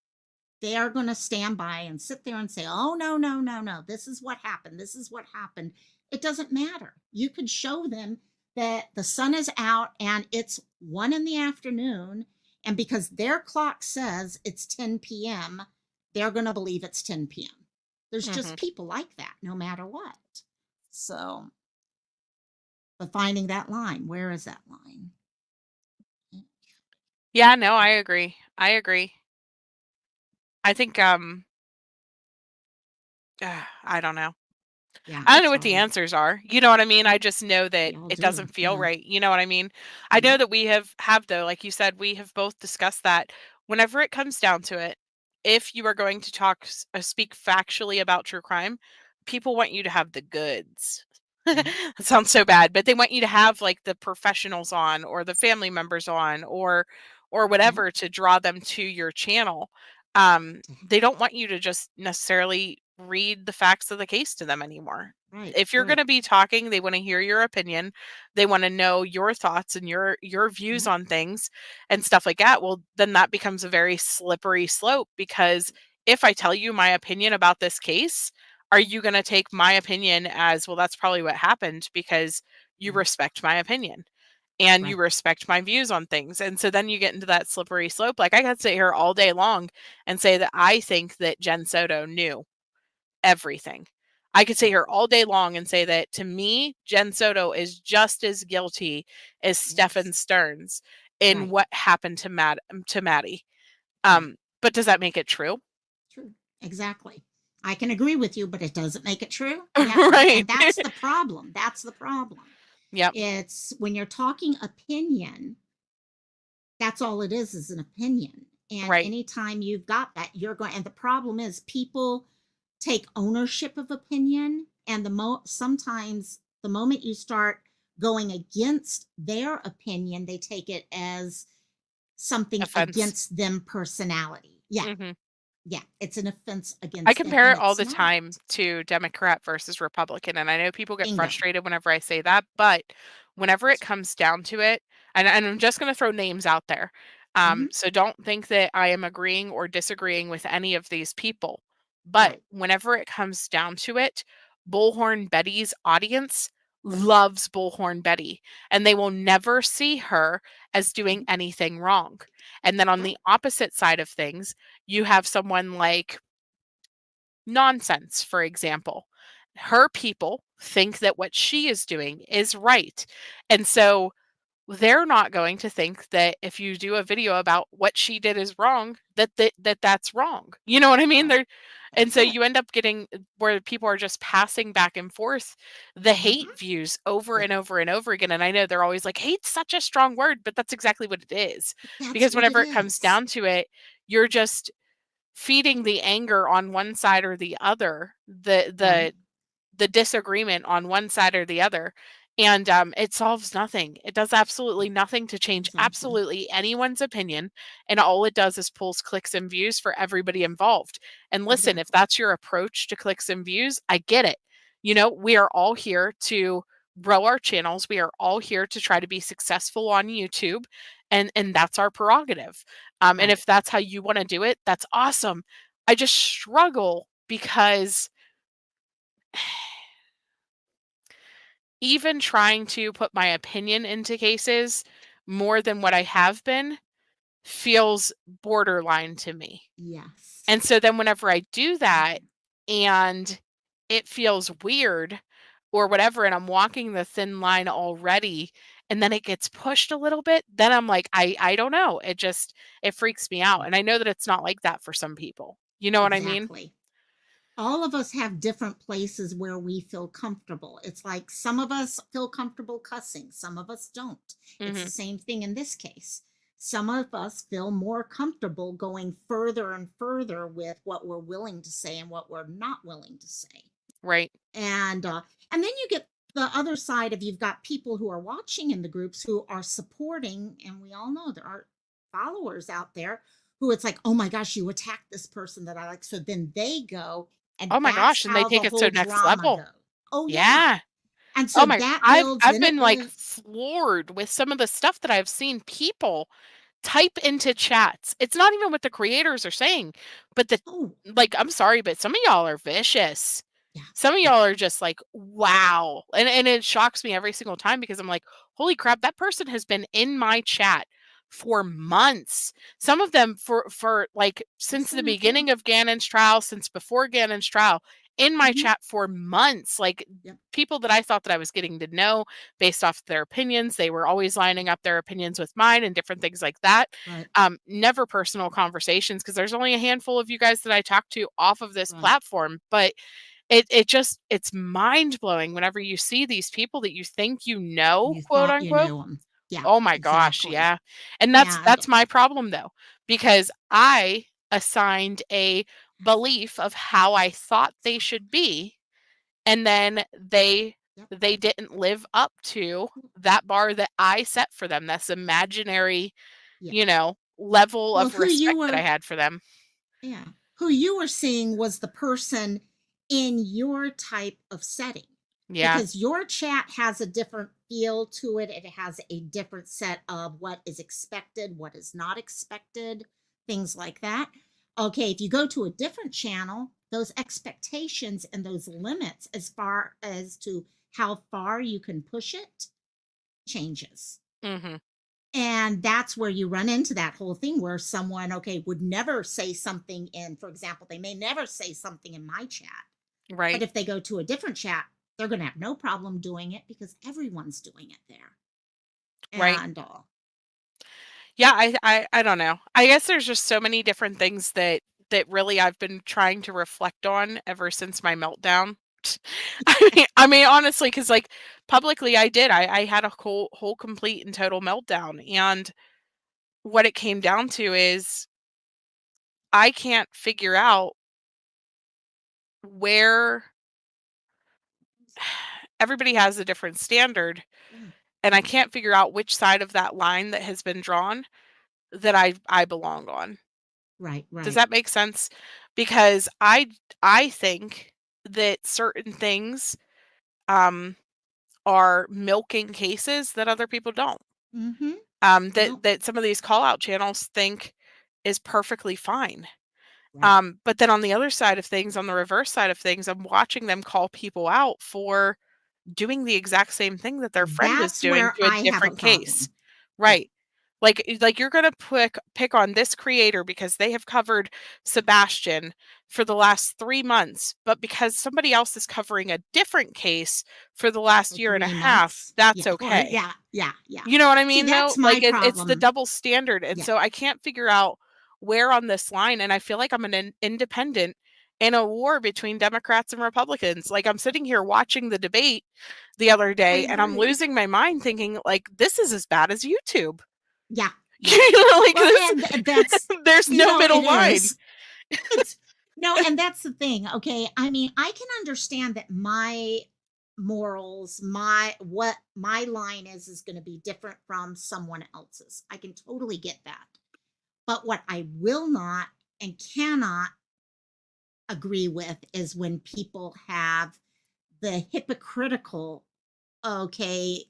They are going to stand by and sit there and say, oh, no, no, no, no. This is what happened. This is what happened. It doesn't matter. You could show them that the sun is out and it's 1 in the afternoon. And because their clock says it's 10 p.m., they're going to believe it's 10 p.m. There's just people like that no matter what. So, but finding that line, where is that line? Yeah, no, I agree. I think I don't know. Yeah, I don't know it's what the hard. answers are. You know what I mean? I just know that We all it do. doesn't feel Yeah. right. You know what I mean? I know Yep. that we have though, like you said, we have both discussed that whenever it comes down to it, if you are going to speak factually about true crime, people want you to have the goods. Yeah. It sounds so bad, but they want you to have like the professionals on or the family members on or Yeah. whatever to draw them to your channel. They don't want you to just necessarily read the facts of the case to them anymore. Right. If you're going Right. to be talking, they want to hear your opinion. They want to know your thoughts and your views Yeah. on things and stuff like that. Well, then that becomes a very slippery slope because if I tell you my opinion about this case, are you going to take my opinion as, well, that's probably what happened because you Yeah. respect my opinion and you Right. respect my views on things. And so then you get into that slippery slope. Like I could sit here all day long and say that I think that Jen Soto knew everything. I could sit Yeah. here all day long and say that to me, Jen Soto is just as guilty as Stefan Yes. Stearns in Right. what happened to Maddie. Yeah. But does that make it true? True. Exactly. I can agree with you, but it doesn't make it true. Yeah. Right. And that's the problem. That's the problem. Yep. It's when you're talking opinion, that's all it is an opinion. And Right. anytime you've got that, you're going, and the problem is people take ownership of opinion. And sometimes the moment you start going against their opinion, they take it as something Offense. against them personality. Yeah. Hmm. Yeah. It's an offense I against them. compare And it all it's the not. time to Democrat versus Republican, and I know people get Bingo. frustrated whenever I say that, but whenever it comes down to it, and I'm just going to throw names out there, Mm-hmm. so don't think that I am agreeing or disagreeing with any of these people, but Right. whenever it comes down to it, Bullhorn Betty's audience loves Bullhorn Betty, and they will never see her as doing Mhm. anything wrong. And then on the Right. opposite side of things, you have someone like Nonsense, for example. Her people think that what she is doing is right. And so they're not going to think that if you do a video about what she did is wrong, that's wrong. You know what I mean? Right. And That's so it. you end up getting where people are just passing back and forth the hate Mm-hmm. views over Yeah. and over and over again. And I know they're always like, hate's such a strong word, but that's exactly what it is. That's Because what it whenever it comes is. down to it, you're just feeding the anger on one side or the other, Right. the disagreement on one side or the other, and it solves nothing. It does absolutely nothing to change Exactly. absolutely anyone's opinion, and all it does is pulls clicks and views for everybody involved. And listen, if Exactly. that's your approach to clicks and views, I get it. You know, we are all here to grow our channels. We are all here to try to be successful on YouTube, and that's our prerogative. And Right. if that's how you want to do it, that's awesome. I just struggle because even trying to put my opinion into cases more than what I have been feels borderline to me. Yes. And so then whenever I do that and it feels weird or whatever, and I'm walking the thin line already, and then it gets pushed a little bit, then I'm like, I don't know. It freaks me out. Yeah. And I know that it's not like that for some people. You know what I mean? Exactly. All of us have different places where we feel comfortable. It's like some of us feel comfortable cussing, some of us don't. It's Hmm. the same thing in this case. Some of us feel more comfortable going further and further with what we're willing to say and what we're not willing to say. Right. And then you get the other side of you've got people who are watching in the groups who are supporting, and we all know there are followers out there who it's like, oh my gosh, you attacked this person that I like. So then they go, and Oh my that's gosh, and they how the take it to whole next drama level. goes. Oh yeah. Yeah. And so Oh my that I've builds, I've then been, it like, builds. floored with some of the stuff that I've seen people type into chats. It's not even what the creators are saying, but like, I'm sorry, but some of y'all are vicious. Yeah. Some of y'all are just like, wow. And it shocks me every single time because I'm like, holy crap, that person has been in my chat for months. Some of them for like since the beginning of Gannon's trial, since before Gannon's trial, in my chat for months. Like people that I thought that I was getting to know based off their opinions. They were always lining up their opinions with mine and different things like that. Right. Never personal conversations because there's only a handful of you guys that I talk to off of this platform. But it's mind blowing whenever you see these people that you think you know, quote unquote. Yeah. Oh my gosh, yeah. And that's my problem though, because I assigned a belief of how I thought they should be, and then they didn't live up to that bar that I set for them. That's imaginary, level of respect that I had for them. Yeah. Who you were seeing was the person in your type of setting. Yeah. Because your chat has a different feel to it. It has a different set of what is expected, what is not expected, things like that. Okay, if you go to a different channel, those expectations and those limits as far as to how far you can push it changes. And that's where you run into that whole thing where someone, would never say something in, for example, they may never say something in my chat. Right. But if they go to a different chat, they're going to have no problem doing it because everyone's doing it there. Right. And yeah, I don't know. I guess there's just so many different things that really I've been trying to reflect on ever since my meltdown. I mean, honestly, because like publicly I had a whole complete and total meltdown. And what it came down to is I can't figure out where everybody has a different standard. And I can't figure out which side of that line that has been drawn that I belong on. Right. Does that make sense? Because I think that certain things are milking cases that other people don't. That some of these call out channels think is perfectly fine. But then on the other side of things, on the reverse side of things, I'm watching them call people out for doing the exact same thing that their friend is doing to a different case. Right. Like you're going to pick on this creator because they have covered Sebastian for the last 3 months, but because somebody else is covering a different case for the last year and a half, that's okay. Yeah. You know what I mean? See, that's though? my Like it's the problem. double standard. And so I can't figure out where on this line, and I feel like I'm an independent in a war between Democrats and Republicans. Like I'm sitting here watching the debate the other day and I'm losing my mind thinking like this is as bad as YouTube. Yeah. Like well, and that's there's no middle line. No, and that's the thing. Okay. I mean, I can understand that my morals, what my line is going to be different from someone else's. I can totally get that. But what I will not and cannot agree with is when people have the hypocritical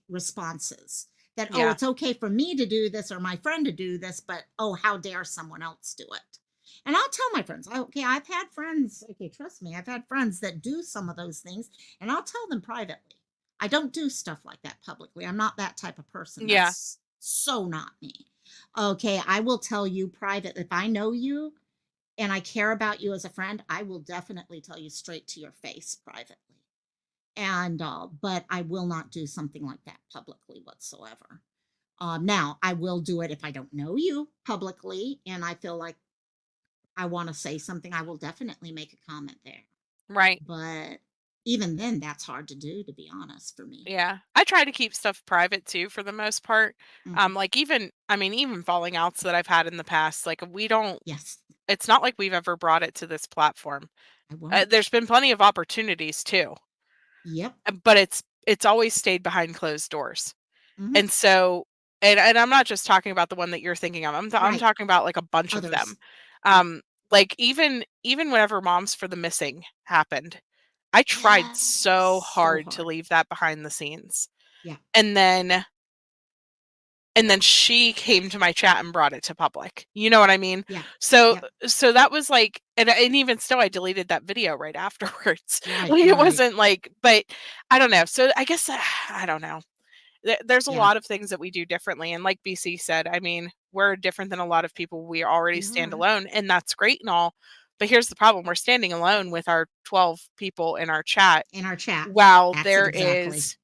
responses that it's okay for me to do this or my friend to do this, but how dare someone else do it. And I'll tell my friends, I've had friends, trust me, I've had friends that do some of those things, and I'll tell them privately. I don't do stuff like that publicly. I'm not that type of person. That's so not me. I will tell you private. If I know you and I care about you as a friend, I will definitely tell you straight to your face privately. And but I will not do something like that publicly whatsoever. Now I will do it if I don't know you publicly and I feel like I want to say something. I will definitely make a comment there. Right. But even then, that's hard to do, to be honest, for me. Yeah, I try to keep stuff private too, for the most part. Like even falling outs that I've had in the past, like we don't. Yes. It's not like we've ever brought it to this platform. There's been plenty of opportunities too. Yep. But it's always stayed behind closed doors. And so, and I'm not just talking about the one that you're thinking of. I'm talking about like a bunch of them. Like even whenever Moms for the Missing happened, I tried so hard to leave that behind the scenes. Yeah. And then and then she came to my chat and brought it to public. You know what I mean? Yeah. So Yep. so that was like, and even still, I deleted that video right afterwards. Right. Like, it Right. wasn't like, but I don't know. So I guess I don't know. There's a Yeah. lot of things that we do differently, and like BC said, I mean, we're different than a lot of people. We already We stand are alone, and that's great and all. But here's the problem: we're standing alone with our 12 people in our chat, in our chat. while That's it there exactly. is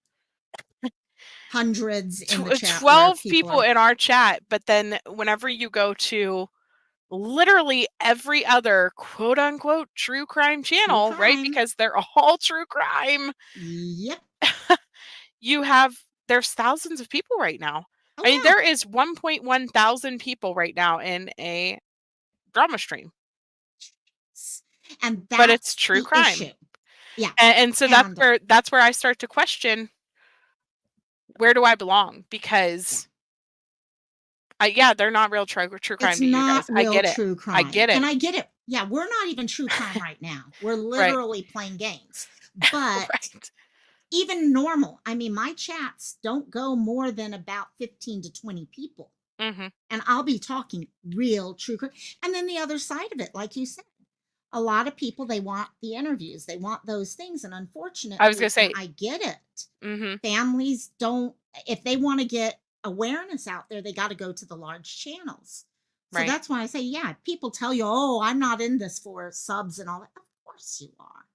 Hundreds in the chat where 12 people people are. in our chat. But then whenever you go to literally every other quote unquote true crime True channel, right? crime. Because they're all true crime, Yep. there's thousands of people right now. Oh I mean, yeah. there is 1.1 thousand people right now in a drama stream, And but it's that's true the crime. issue. Yeah. And so And that's where I start to question, where do I belong? yeah. Because yeah, they're not real true It's crime to you not guys. I real get it. true I crime. get it. And I get it. Yeah, we're not even true crime right now. We're Right. literally playing games. But Right. even normal, I mean, my chats don't go more than about 15 to 20 people. Mhm. And I'll be talking real true crime. And then the other side of it, like you said, a lot of people, they want the interviews, they want those things. And I was unfortunately, gonna and say, I get it, mhm. families don't, if they want to get awareness out there, they got to go to the large channels. So Right. that's why I say, yeah, people tell you, oh, I'm not in this for subs and all that. Of course you are.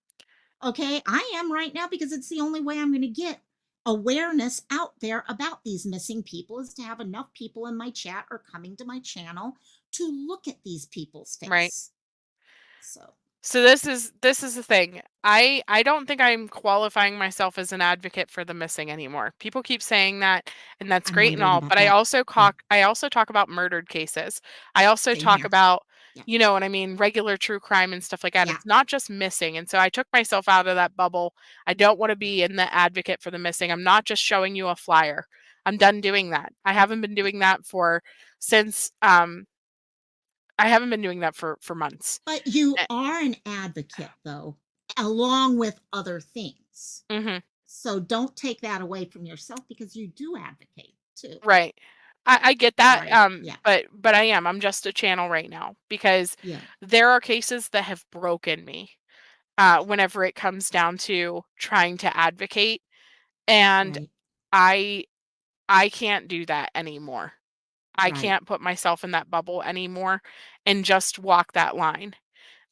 Okay. I am right now because it's the only way I'm going to get awareness out there about these missing people is to have enough people in my chat or coming to my channel to look at these people's Right. face. So So this is the thing. I don't think I'm qualifying myself as an advocate for the missing anymore. People keep saying that, and that's I'm great and wondering all, about but that. Yeah. I also talk about murdered cases. I also Same talk here. about, Yeah. you know what I mean, regular true crime and stuff like that. Yeah. It's not just missing. And so I took myself out of that bubble. I don't want to be in the advocate for the missing. I'm not just showing you a flyer. I'm done doing that. I haven't been doing that since I haven't been doing that for months. But you are an advocate, though, along with other things. Mhm. So don't take that away from yourself because you do advocate too. Right. I get that, Right. Yeah. but I'm just a channel right now because Yeah. there are cases that have broken me, whenever it comes down to trying to advocate, and Right. I I can't do that anymore. I Right. can't put myself in that bubble anymore and just walk that line.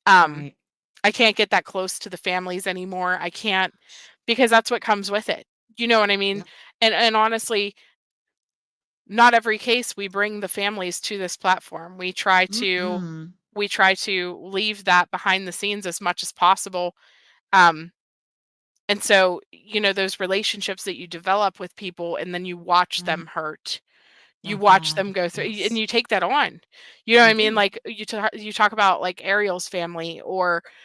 Um, Right. I can't get that close to the families anymore. I can't, because that's what comes with it. You know what I mean? Yep. And honestly, not every case we bring the families to this platform. Mm-mm. We try to leave that behind the scenes as much as possible. Um, and so, you know, those relationships that you develop with people and then you watch Right. them hurt. You Oh watch God. them go through, and Yes. you take that on. You know what You I mean? do. Like you talk about like Ariel's family,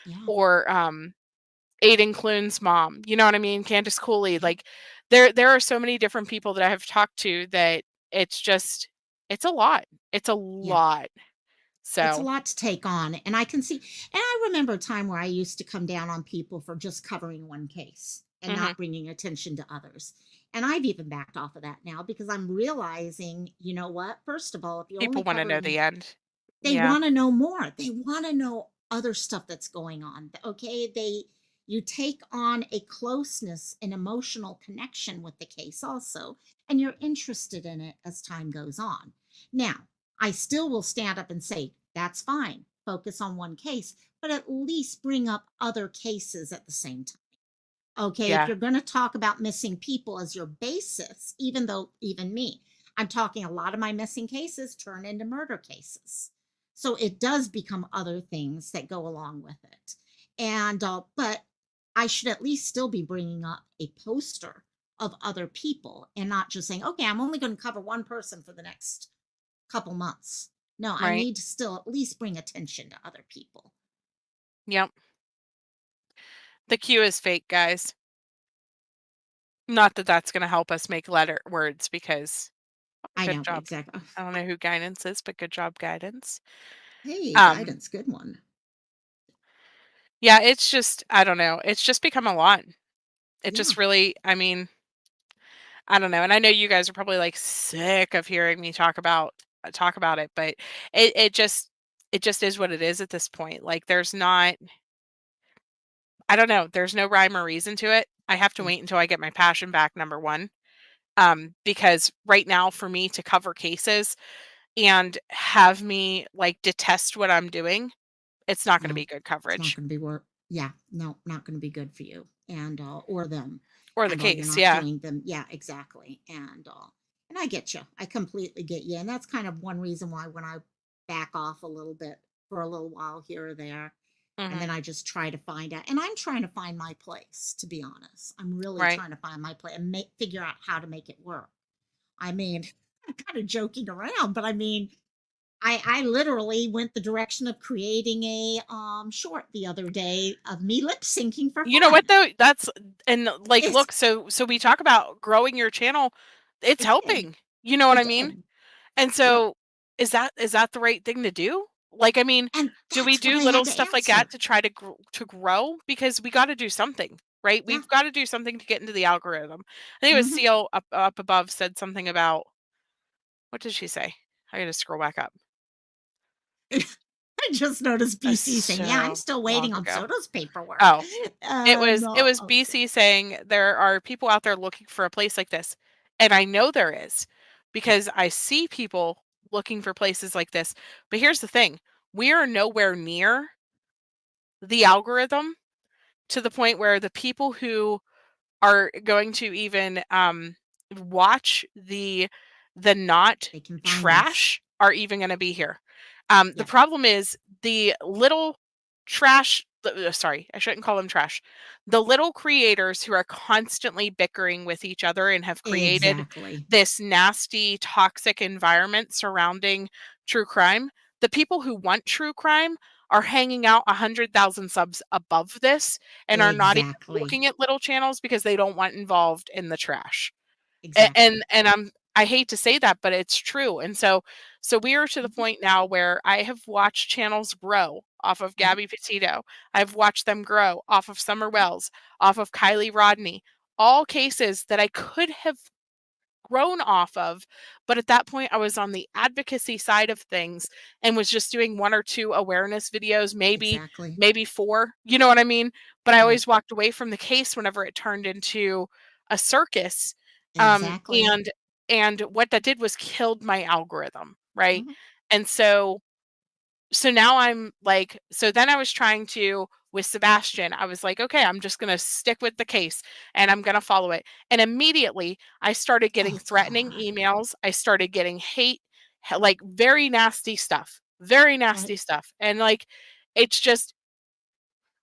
Yeah. or Aiden Clune's mom. You know what I mean? Candace Cooley. Yeah. Like there are so many different people that I have talked to that it's just it's a lot. It's a Yeah. lot. It's a So, lot to take on. And I can see, and I remember a time where I used to come down on people for just covering one case and mhm, not bringing attention to others. And I've even backed off of that now because I'm realizing, you know what? First of all, if you're only people want to know covering, the end. they Yeah. want to know more. They want to know other stuff that's going on. Okay. You take on a closeness and emotional connection with the case also, and you're interested in it as time goes on. Now, I still will stand up and say, that's fine. Focus on one case, but at least bring up other cases at the same time. Okay, if Yeah. you're going to talk about missing people as your basis, even though even me, I'm talking a lot of my missing cases turn into murder cases. So it does become other things that go along with it. And, but I should at least still be bringing up a poster of other people and not just saying, okay, I'm only going to cover one person for the next couple months. No, I Right. need to still at least bring attention to other people. Yep. The Q is fake, guys. Not that that's going to help us make letter words, because I good know job. exactly. I don't know who guidance is, but good job, guidance. Hey, Um, guidance, good one. yeah, it's just, I don't know. It's just become a lot. It Yeah. just really, I mean, I don't know, and I know you guys are probably, like, sick of hearing me talk about it, but it just is what it is at this point. Like, there's not I don't know, there's no rhyme or reason to it. I have to Yeah. wait until I get my passion back, number 1, because right now for me to cover cases and have me, like, detest what I'm doing, it's not gonna No, be good it's not coverage. going to be work. Yeah, no, not going to be good for you and or them, Or the and you're case, not yeah. doing them. Yeah, exactly. And I get you. I completely get you. And that's kind of one reason why when I back off a little bit for a little while here or there, and then Mhm. I just try to find out. And I'm trying to find my place. To be honest, I'm really Right. trying to find my place and figure out how to make it work. I mean, I'm kind of joking around, but I mean, I literally went the direction of creating a short the other day of me lip syncing for You know what fun. though? That's and, like, It's look, so we talk about growing your channel, it's it did. helping, you know what It I mean? did. And Yep. so, is that the right thing to do? Like, I mean, And do we that's what do I had little to stuff like that answer. to try to grow? Because we gotta do something, right? Yeah. We've gotta do something to get into the algorithm. I think it was Hmm. Seal up above said something about what did she say? I gotta scroll back up. I just noticed BC saying, "Yeah, I'm So still waiting long on ago. Soto's paperwork." Oh, And it was okay. BC saying there are people out there looking for a place like this, and I know there is Yeah. because I see people looking for places like this. But here's the thing, we are nowhere near the algorithm to the point where the people who are going to even watch the not They can find us. trash are even going to be here. The Yeah. problem is the little sorry, I shouldn't call them trash. The little creators who are constantly bickering with each other and have created Exactly. this nasty, toxic environment surrounding true crime. The people who want true crime are hanging out 100,000 subs above this and are not even Exactly. looking at little channels because they don't want involved in the trash. Exactly. And I hate to say that, but it's true. And so we are to the Hmm. point now where I have watched channels grow off of Hmm. Gabby Petito. I've watched them grow off of Summer Wells, off of Kylie Rodney, all cases that I could have grown off of, but at that point I was on the advocacy side of things and was just doing 1 or 2 awareness videos, Exactly. maybe 4, you know what I mean? But I Right. always walked away from the case whenever it turned into a circus, um, Exactly. and and what that did was killed my algorithm, right? Mhm. And so now I'm like so then I was trying to with Sebastian, I was like, "Okay, I'm just gonna stick with the case and I'm gonna follow it." And immediately I started getting Oh threatening God. emails. I started getting hate, like very nasty stuff, very Right. nasty stuff. And like, it's just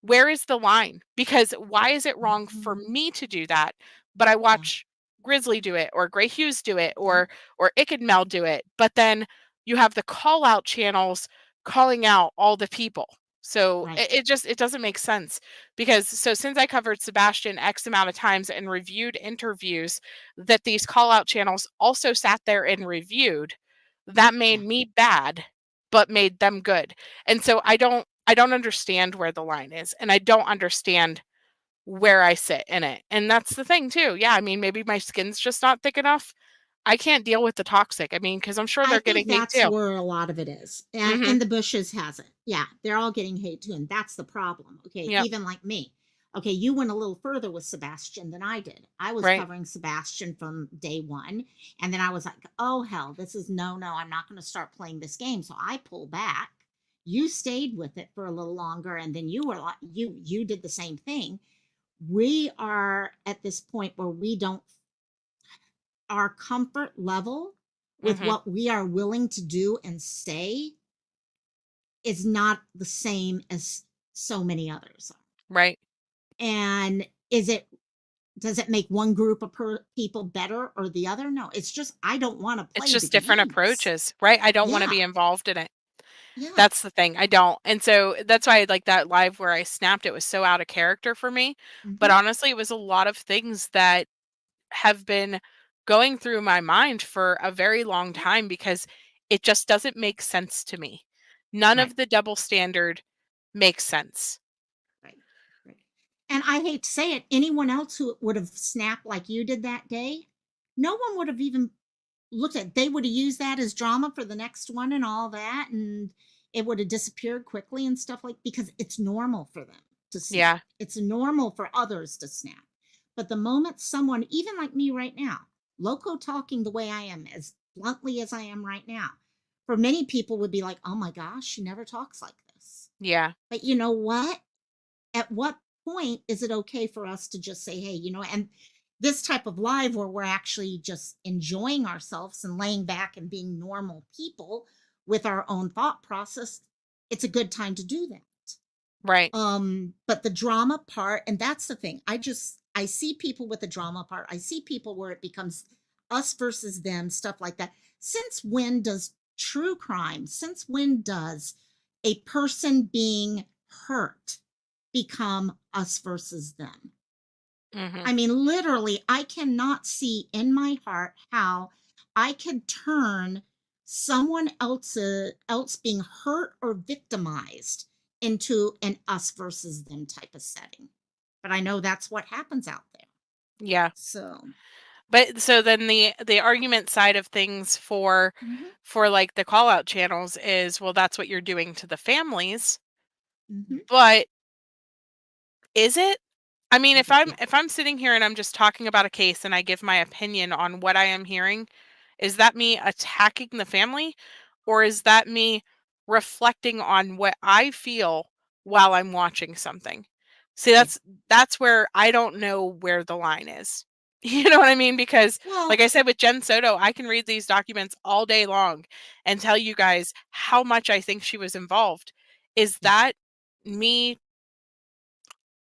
where is the line? Because why is it wrong for Mhm. me to do that, but I Yeah. watch Grizzly do it or Gray Hughes do it Yeah. or Icked Mel do it, but then you have the call out channels calling out all the people. So Right. it just it doesn't make sense because so since I covered Sebastian X amount of times and reviewed interviews that these call out channels also sat there and reviewed, that Yeah. made me bad, but made them good. And so Right. I don't understand where the line is, and I don't understand where I sit in it. And that's the thing too. Yeah, I mean, maybe my skin's just not thick enough. I can't deal with the toxic. I mean, because I'm sure I they're think getting hate that's too. where a lot of it is. Mhm. And the bushes has it. Yeah, they're all getting hate too, and that's the problem. Okay, Yep. even like me. Okay, you went a little further with Sebastian than I did. I was Right. covering Sebastian from day one, and then I was like, "Oh hell, this is no, no. I'm not going to start playing this game." So I pulled back. You stayed with it for a little longer, and then you were like, you did the same thing. We are at this point where we don't our comfort level with Mhm. what we are willing to do and say is not the same as so many others. Right. And is it does it make one group of people better or the other? No, it's just I don't want to It's play the just different games. approaches, right? I don't want to Yeah, be involved in it. yeah. That's the thing. I don't. And so that's why like that live where I snapped it was so out of character for me. But Hmm. honestly, it was a lot of things that have been going through my mind for a very long Yeah, time because it just doesn't make sense to me. None right, of the double standard makes sense. right, right. And I hate to say it, anyone else who would have snapped like you did that day, no one would have even looked at, they would have used that as drama for the next one and all that, and it would have disappeared quickly and stuff, like, because it's normal for them to snap. Yeah. It's normal for others to snap. But the moment someone, even like me right now, loco talking the way I am, as bluntly as I am right now, for many people would be like, oh my gosh, she never talks like this. Yeah. But you know what? At what point is it okay for us to just say, hey, and this type of live where we're actually just enjoying ourselves and laying back and being normal people with our own thought process, it's a good time to do that. Right. But the drama part, and that's the thing, I see people with the drama part. I see people where it becomes us versus them, stuff like that. Since when does true crime, since when does a person being hurt become us versus them? Mhm. I mean, literally, I cannot see in my heart how I could turn someone else being hurt or victimized into an us versus them type of setting. But I know that's what happens out there. Yeah. So, But so then the argument side of things mhm, like the call out channels is, well, that's what you're doing to the families. mhm, But is it? I mean, yeah, if I'm sitting here and I'm just talking about a case and I give my opinion on what I am hearing, is that me attacking the family, or is that me reflecting on what I feel while I'm watching something? See, yeah. that's where I don't know where the line is. You know what I mean? Because like Well, I said with Jen Soto, I can read these documents all day long and tell you guys how much I think she was involved. Is yeah, that me?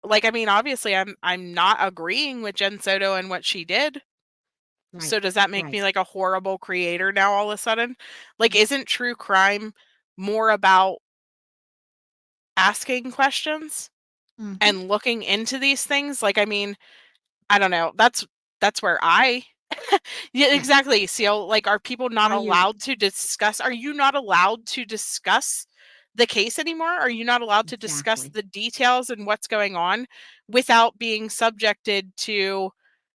Like, I mean, obviously, I'm not agreeing with Jen Soto and what she did. right, So does that make right. me like a horrible creator now all of a sudden? Like, isn't true crime more about asking questions Hmm. and looking into these things? Like, I mean, I don't know. That's where yeah, Yeah. exactly. So, like, are people not Are you allowed to discuss? Are you not allowed to discuss the case anymore? Are you not allowed to discuss exactly? the details and what's going on without being subjected to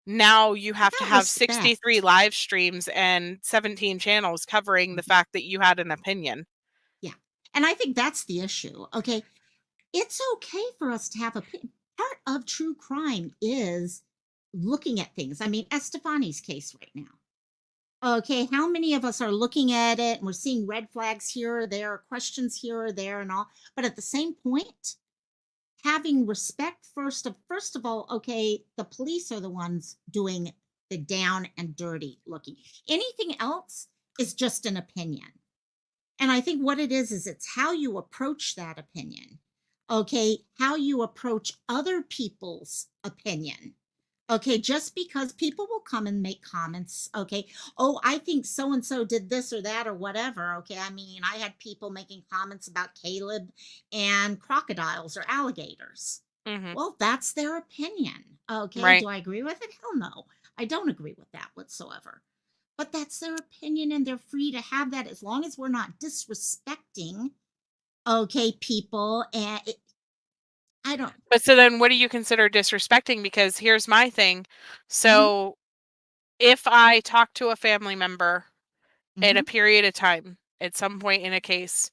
now you have to Without have 63 respect. live streams and 17 channels covering the Mhm. fact that you had an opinion? Yeah. And I think that's the issue. Okay. It's okay for us to have a part of true crime is looking at things. I mean, Estefani's case right now. Okay, how many of us are looking at it and we're seeing red flags here or there, questions here or there, and all? But at the same point, having respect first of all, okay, the police are the ones doing the down and dirty looking. Anything else is just an opinion. And I think what it is it's how you approach that opinion. Okay, how you approach other people's opinion. Okay, just because people will come and make comments, okay, oh, I think so and so did this or that or whatever. Okay, I mean, I had people making comments about Caleb and crocodiles or alligators. Mhm. Well, that's their opinion. Okay, Right. do I agree with it? Hell no, I don't agree with that whatsoever. But that's their opinion and they're free to have that as long as we're not disrespecting, okay, people. And I don't. But so then what do you consider disrespecting? Because here's my thing. Hmm. So if I talk to a family member at a Hmm. period of time at some point in a case,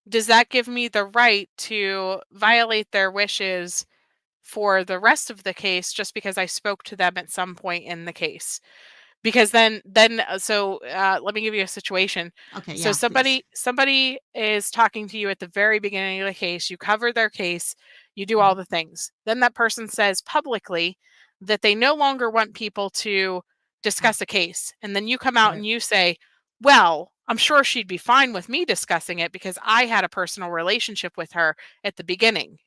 does that give me the right to violate their wishes for the rest of the case just because I spoke to them at some point in the case? Because let me give you a situation. Okay, So yeah, please. somebody is talking to you at the very beginning of the case, you cover their case, you do all Mhm. the things. Then that person says publicly that they no longer want people to Ah, discuss a case. And then you come out right. and you say, "Well, I'm sure she'd be fine with me discussing it because I had a personal relationship with her at the beginning."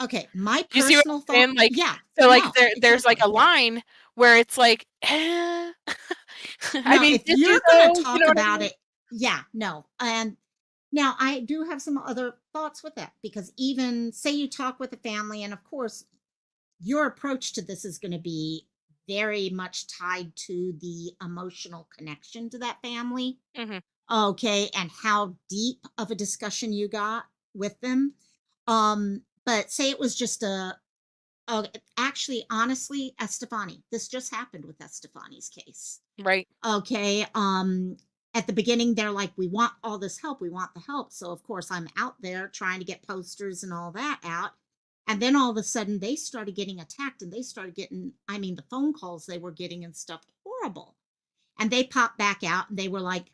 Okay, my Do you see what personal I'm thought, saying? Like, yeah, so, like, no, there's, like, exactly. a line where it's like, I Now, mean, if did you you're going to though? You talk know what I about mean? it, yeah, no. And now I do have some other thoughts with that because even say you talk with a family, and of course, your approach to this is going to be very much tied to the emotional connection to that family. Mhm. Okay, and how deep of a discussion you got with them. But say it was just Oh, actually, honestly, Estefani, this just happened with Estefani's case. Right. Okay. At the beginning, they're like, we want all this help. We want the help. So, of course, I'm out there trying to get posters and all that out. And then all of a sudden, they started getting attacked and they started getting, I mean, the phone calls they were getting and stuff horrible. And they popped back out and they were like,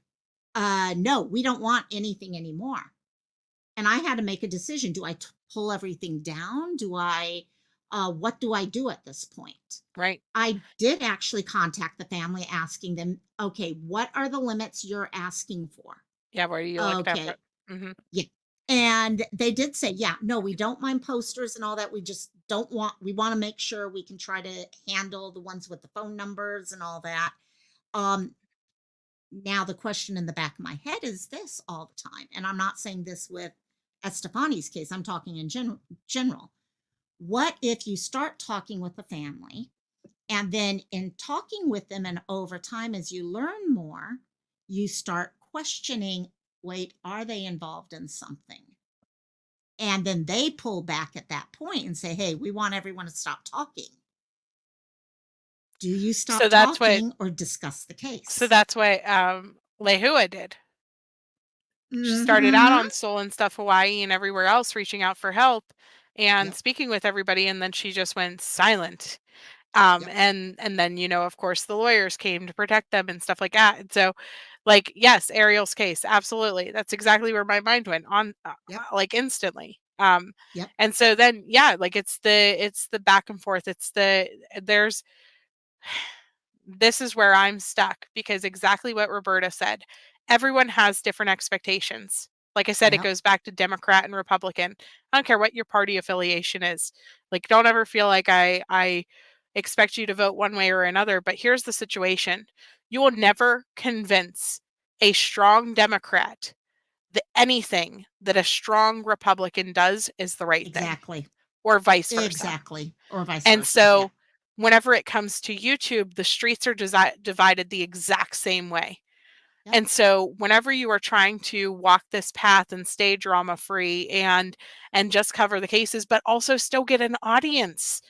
no, we don't want anything anymore. And I had to make a decision. Do I pull everything down? What do I do at this point? Right. I did actually contact the family asking them, okay, what are the limits you're asking for? Yeah, where you looked up Okay. it. Mhm. Yeah. And they did say, yeah, no, we don't mind posters and all that. We just don't want, we want to make sure we can try to handle the ones with the phone numbers and all that. Um, Now the question in the back of my head is this all the time. And I'm not saying this with Estefani's case, I'm talking in general. What if you start talking with the family and then in talking with them and over time, as you learn more, you start questioning, wait, are they involved in something? And then they pull back at that point and say, hey, we want everyone to stop talking. Do you So stop that's what talking or discuss the so case? that's what, Lehua did. She started out Mm-hmm. on Soul and Stuff Hawaii and everywhere else reaching out for help and Yep. speaking with everybody, and then she just went silent. Yep. And then, of course, the lawyers came to protect them and stuff like that. And so, like, yes, Ariel's case, absolutely. That's exactly where my mind went on, Yep. like instantly. Yep. And so then, yeah, like it's the back and forth. There's this is where I'm stuck because exactly what Roberta said. Everyone has different expectations. Like I said, it Yep. goes back to Democrat and Republican. I don't care what your party affiliation is. Like, don't ever feel like I expect you to vote one way or another. But here's the situation: you will never convince a strong Democrat that anything that a strong Republican does is the right thing, Exactly. or vice versa. Exactly. Or vice And versa. Yeah. so whenever it comes to YouTube, the streets are divided the exact same way. Yep. And so whenever you are trying to walk this path and stay drama free and just cover the cases, but also still get an audience,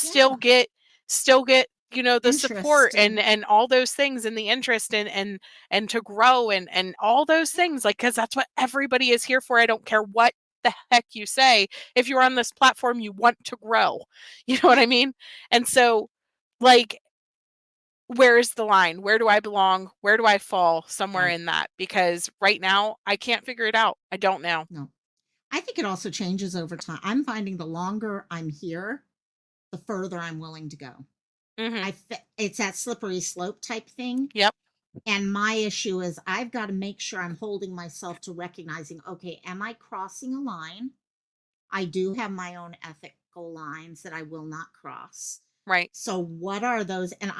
Yeah. still get the support Interest and and all those things and the interest and to grow and all those things, like, because that's what everybody is here for. I don't care what the heck you say. If you're on this platform, you want to grow. You know what yeah. I mean? And so, like, where is the line? Where do I belong? Where do I fall somewhere Right. in that? Because right now I can't figure it out. I don't know. No. I think it also changes over time. I'm finding the longer I'm here, the further I'm willing to go. Mhm. It's that slippery slope type thing. Yep. And my issue is I've got to make sure I'm holding myself to recognizing, okay, am I crossing a line? I do have my own ethical lines that I will not cross. Right. So what are those? And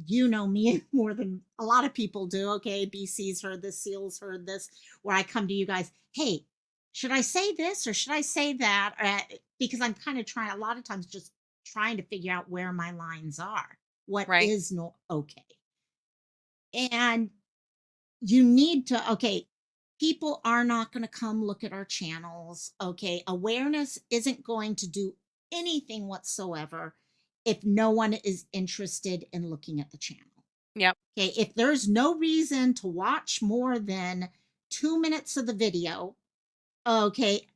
you know me more than a lot of people do. Okay, BC's heard this, Seal's heard this, where I come to you guys, hey, should I say this or should I say that? Because I'm kind of trying, a lot of times, just trying to figure out where my lines are. What Right. is no okay? And you need to, okay, people are not going to come look at our channels. Okay, awareness isn't going to do anything whatsoever if no one is interested in looking at the channel. Yep. Okay, if there's no reason to watch more than 2 minutes of the video, okay,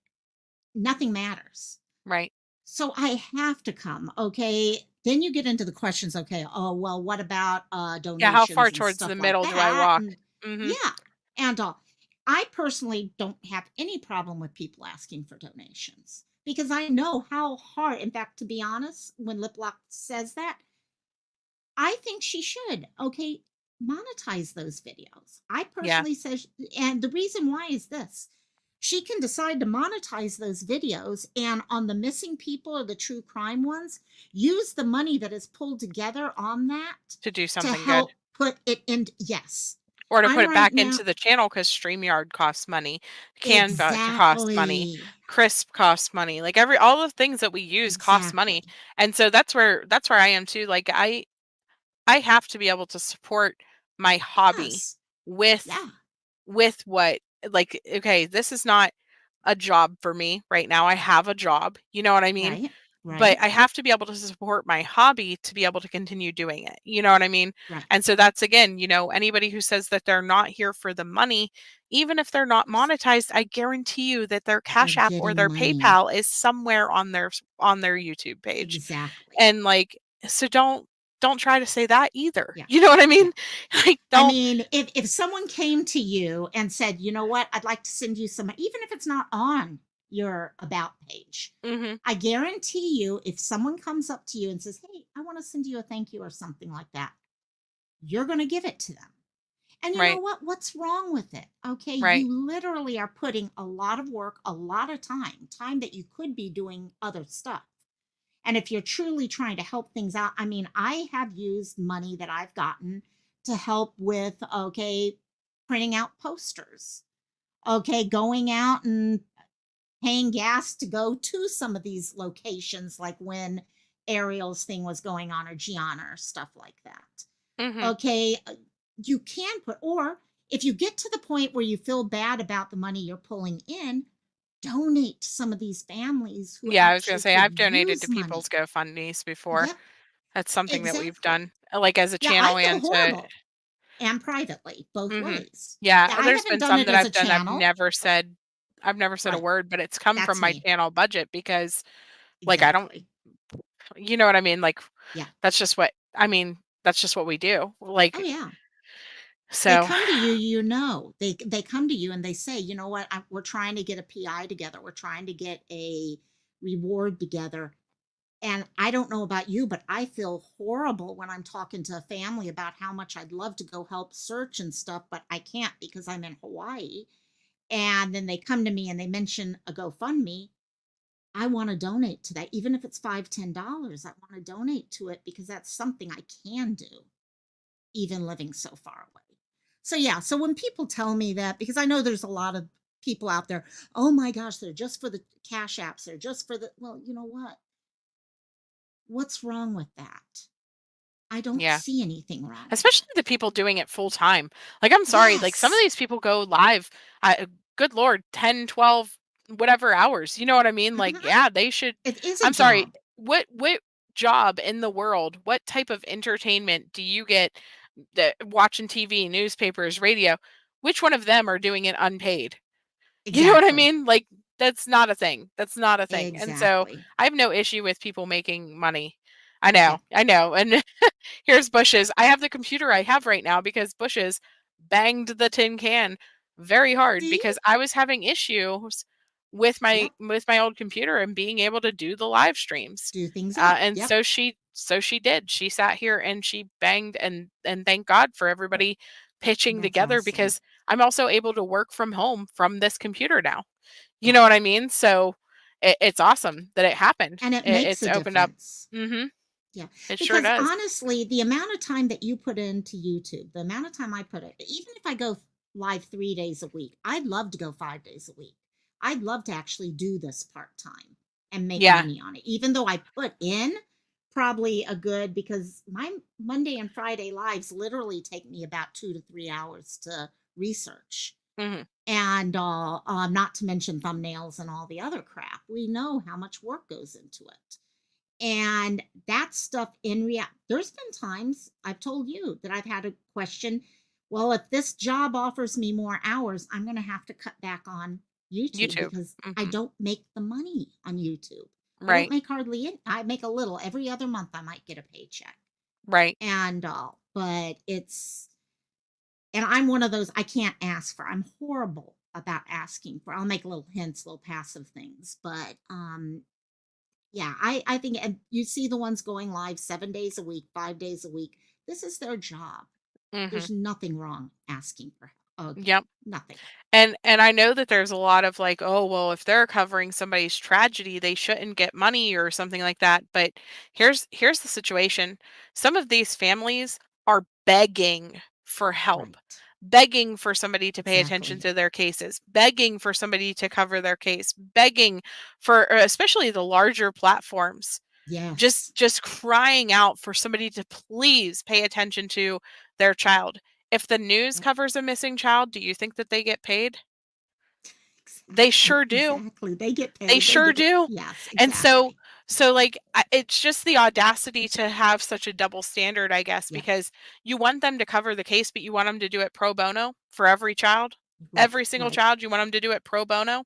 nothing matters. Right. So I have to come. Okay, then you get into the questions. Okay, oh well, what about Yeah, how far donations and towards the stuff like middle do I that? walk? And Mhm. yeah, and I personally don't have any problem with people asking for donations because I know how hard. In fact, to be honest, when Liplock says that, I think she should. Okay, monetize those videos. I Yeah. personally says, and the reason why is this: she can decide to monetize those videos, and on the missing people or the true crime ones, use the money that is pulled together on that To do to something good. help put it in. Yes, Or to put I'm it right back now. into the channel because StreamYard costs money, Canva costs money, Exactly. Crisp costs money. Like, all the things that we use cost money. Exactly. And so that's where I am too. Like, I have to be able to support my hobby Yes. with Yeah. what, like, okay, this is not a job for me right now. I have a job. You know what I mean? Right. but Right. I have to be able to support my hobby to be able to continue doing it. You know what I mean? Right. And so that's again, anybody who says that they're not here for the money, even if they're not monetized, I guarantee you that their They're Cash App or getting their money. PayPal is somewhere on their YouTube page. Exactly. And like, so don't try to say that either. Yeah. You know what I Yeah. mean? Like, I don't. mean, if someone came to you and said, you know what, I'd like to send you some, even if it's not on your about page, Mhm. I guarantee you, if someone comes up to you and says, hey, I want to send you a thank you or something like that, you're going to give it to them. And you know Right. what? What's wrong with it? Okay. Right. You literally are putting a lot of work, a lot of time that you could be doing other stuff. And if you're truly trying to help things out, I mean, I have used money that I've gotten to help with, okay, printing out posters, okay, going out and paying gas to go to some of these locations, like when Ariel's thing was going on or Gianna or stuff like that. Mhm. Okay, you can put, or if you get to the point where you feel bad about the money you're pulling in, donate to some of these families who Yeah, I was gonna actually say could I've donated to use people's money. GoFundMes before. Yep, That's something that we've exactly. done, like, as a Yeah, I channel feel and to. horrible, and privately, both Mhm. ways. Yeah, I there's haven't been done some it that as a I've done, channel. I've never said a Right, word, but it's come from that's my me. channel budget because, like, I don't. Exactly. You know what I mean? Like, Yeah. that's just what we do, Oh, like, yeah. They so. come to you, they come to you and they say, "You know what? We're trying to get a PI together. We're trying to get a reward together." And I don't know about you, but I feel horrible when I'm talking to a family about how much I'd love to go help search and stuff, but I can't because I'm in Hawaii. And then they come to me and they mention a GoFundMe. I want to donate to that, even if it's $5, $10. I want to donate to it because that's something I can do, even living so far away. So, yeah. So, when people tell me that, because I know there's a lot of people out there, oh my gosh, they're just for the cash apps, they're just for the, well, you know what? What's wrong with that? I don't Yeah. see anything wrong with Especially the it. people doing it full time. Like, I'm sorry, like, some of Yes. these people go live, good lord, 10, 12, whatever hours, you know what I mean? Like, Mhm. yeah, they should. It is a I'm sorry, job. what job in the world, what type of entertainment do you get, watching TV, newspapers, radio, which one of them are doing it unpaid? You know what I Exactly. mean? Like, that's not a thing. That's not a thing. And so, Exactly. I have no issue with people making money. Yeah. I know, and here's Bushes. I have the computer I have right now because Bushes banged the tin can very hard See? because I was having issues with my Yep. old computer and being able to do the live streams. Do things up. And Yep. so she did. She sat here and she banged, and thank God for everybody pitching That's together awesome. because I'm also able to work from home from this computer now. You Yeah. know what I mean? So it's awesome that it happened. And it makes It's a opened up. difference. Mhm. Yeah. It sure Because does. honestly, the amount of time that you put into YouTube, the amount of time I put it, even if I go live 3 days a week, I'd love to go 5 days a week. I'd love to actually do this part time and make Yeah. money on it, even though I put in probably a good, because my Monday and Friday lives literally take me about 2 to 3 hours to research. Mhm. And not to mention thumbnails and all the other crap. We know how much work goes into it. And that stuff in real, there's been times I've told you that I've had a question. Well, if this job offers me more hours, I'm going to have to cut back on YouTube YouTube. because I Mhm. don't make the money on YouTube. I don't Right. make hardly any. I make a little every other month. I might get a paycheck, Right. and but it's, and I'm one of those, I can't ask for. I'm horrible about asking for. I'll make little hints, little passive things, but yeah, I think, and you see the ones going live 7 days a week, 5 days a week. This is their job. Mhm. There's nothing wrong asking for help. Okay, Yep. nothing. And I know that there's a lot of like, oh, well, if they're covering somebody's tragedy, they shouldn't get money or something like that. But here's the situation. Some of these families are begging for help, Right. begging for somebody to pay attention Exactly. to their cases, begging for somebody to cover their case, begging for, especially the larger platforms, just Yes. just crying out for somebody to please pay attention to their child. If the news Yep. covers a missing child, do you think that they get paid? They Exactly. sure do. Exactly. They get They paid. They sure get it. do. Yes, And so exactly. So, like, it's just the audacity to have such a double standard, I guess, Yeah. because you want them to cover the case, but you want them to do it pro bono for every child? Right. Every single Right. child, you want them to do it pro bono?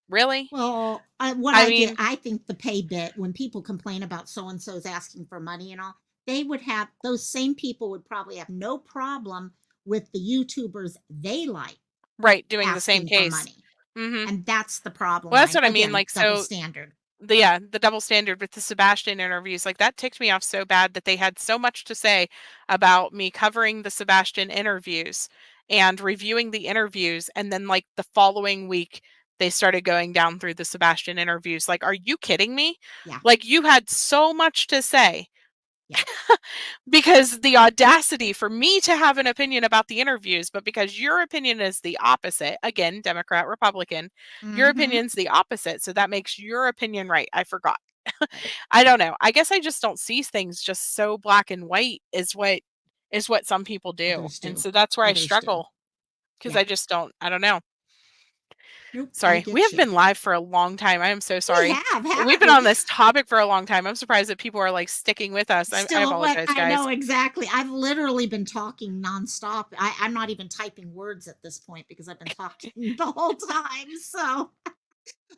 Really? Well, I mean, I think the pay bit, when people complain about so and so's asking for money and all, they would have, those same people would probably have no problem with the YouTubers they like right, doing the same asking for case. money. Mhm. And that's the problem. Well, that's what I mean, Again, like, double so standard. the double standard with the Sebastian interviews, like, that ticked me off so bad that they had so much to say about me covering the Sebastian interviews and reviewing the interviews, and then, like, the following week, they started going down through the Sebastian interviews, like, are you kidding me? Yeah. Like, you had so much to say. Yeah. Because the audacity for me to have an opinion about the interviews, but because your opinion is the opposite, again, Democrat, Republican, your Mm-hmm. opinion's the opposite. So that makes your opinion right. I forgot. Right. I don't know. I guess I just don't see things just so black and white is what some people do. Others And do. so that's where I Others do. struggle because Yeah. I don't know. Nope. I Sorry. We get have you. been live for a long time. I am so We sorry. have, We've haven't been we? on this topic for a long time. I'm surprised that people are like sticking with us. I Still, what apologize, I guys. know exactly. I've literally been talking nonstop. I'm not even typing words at this point because I've been talking the whole time. So,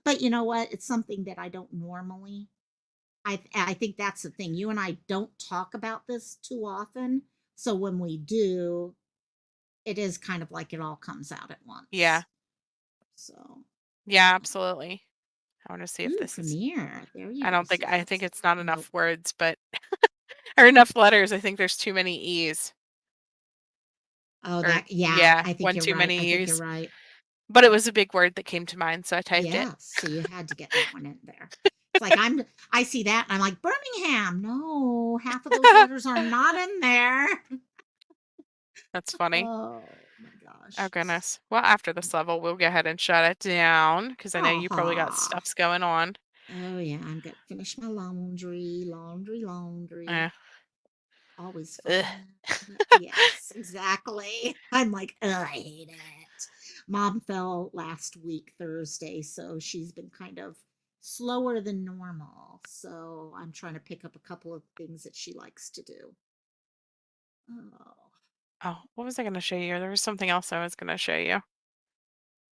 but you know what? It's something that I don't normally. I think that's the thing. You and I don't talk about this too often. So when we do, it is kind of like it all comes out at Yeah. once. So, Yeah, absolutely. I want to see if ooh, this is premiere. There you I go. don't See think if I that's think it's not nope. enough words, but or enough letters. I think there's too many E's. Oh, Or that yeah. yeah, I think one you're too right. many I think you're E's. right. But it was a big word that came to mind, so I typed it. Yeah, so you had to get that one in there. It's like I see that and I'm like, Birmingham. No, half of those letters are not in there. That's funny. Oh my Oh gosh. goodness. Well, after this level, we'll go ahead and shut it down because I know you probably got Oh, stuffs going on. oh yeah, I'm gonna finish my laundry, laundry. Eh. Always Ugh. fun. But yes, exactly. I'm like, ugh, I hate it. Mom fell last week, Thursday, so she's been kind of slower than normal. So I'm trying to pick up a couple of things that she likes to do. Oh, Oh, what was I going to show you? There was something else I was going to show you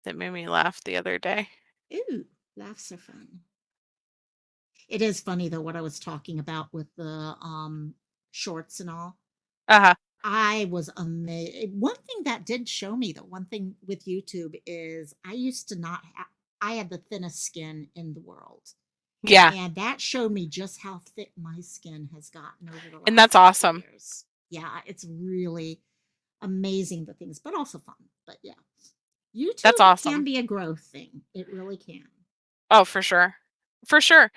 that made me laugh the other day. ooh, laughs are fun. It is funny though what I was talking about with the shorts and all. Uh-huh. I was amazed. One thing that did show me that one thing with YouTube is I used to not have, I had the thinnest skin in the world. Yeah. And that showed me just how thick my skin has gotten over the And last that's couple awesome. years. Yeah, it's really amazing the things, but also fun. But yeah, That's YouTube can awesome. be a growth thing. It really can. Oh, for sure. For sure.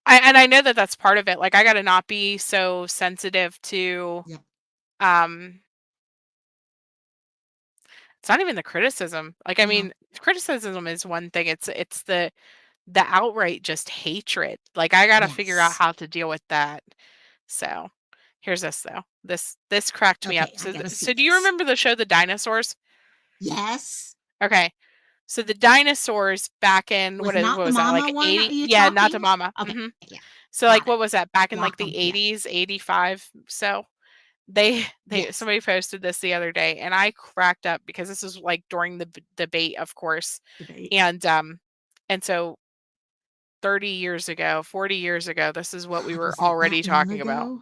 And I know that that's part of it. Like I got to not be so sensitive to Yep. um it's not even the criticism. Like I No. mean, criticism is one thing. It's the outright just hatred. Like I got to figure out Yes. how to deal with that. So, here's this though. This cracked me up. Okay, I gotta see So do you this. remember the show The Dinosaurs? Yes. Okay. So the dinosaurs back in Not what the was that? mama Like one, are 80? you Yeah, not the talking? mama. Okay, yeah, So like got it. what was that? Back in like Block the them. Yeah. 80s, 85. So they Yes. somebody posted this the other day and I cracked up because this is like during the debate, of course. Debate. And so 30 years ago, 40 years ago, this is what we God, were was it already that long talking about. ago?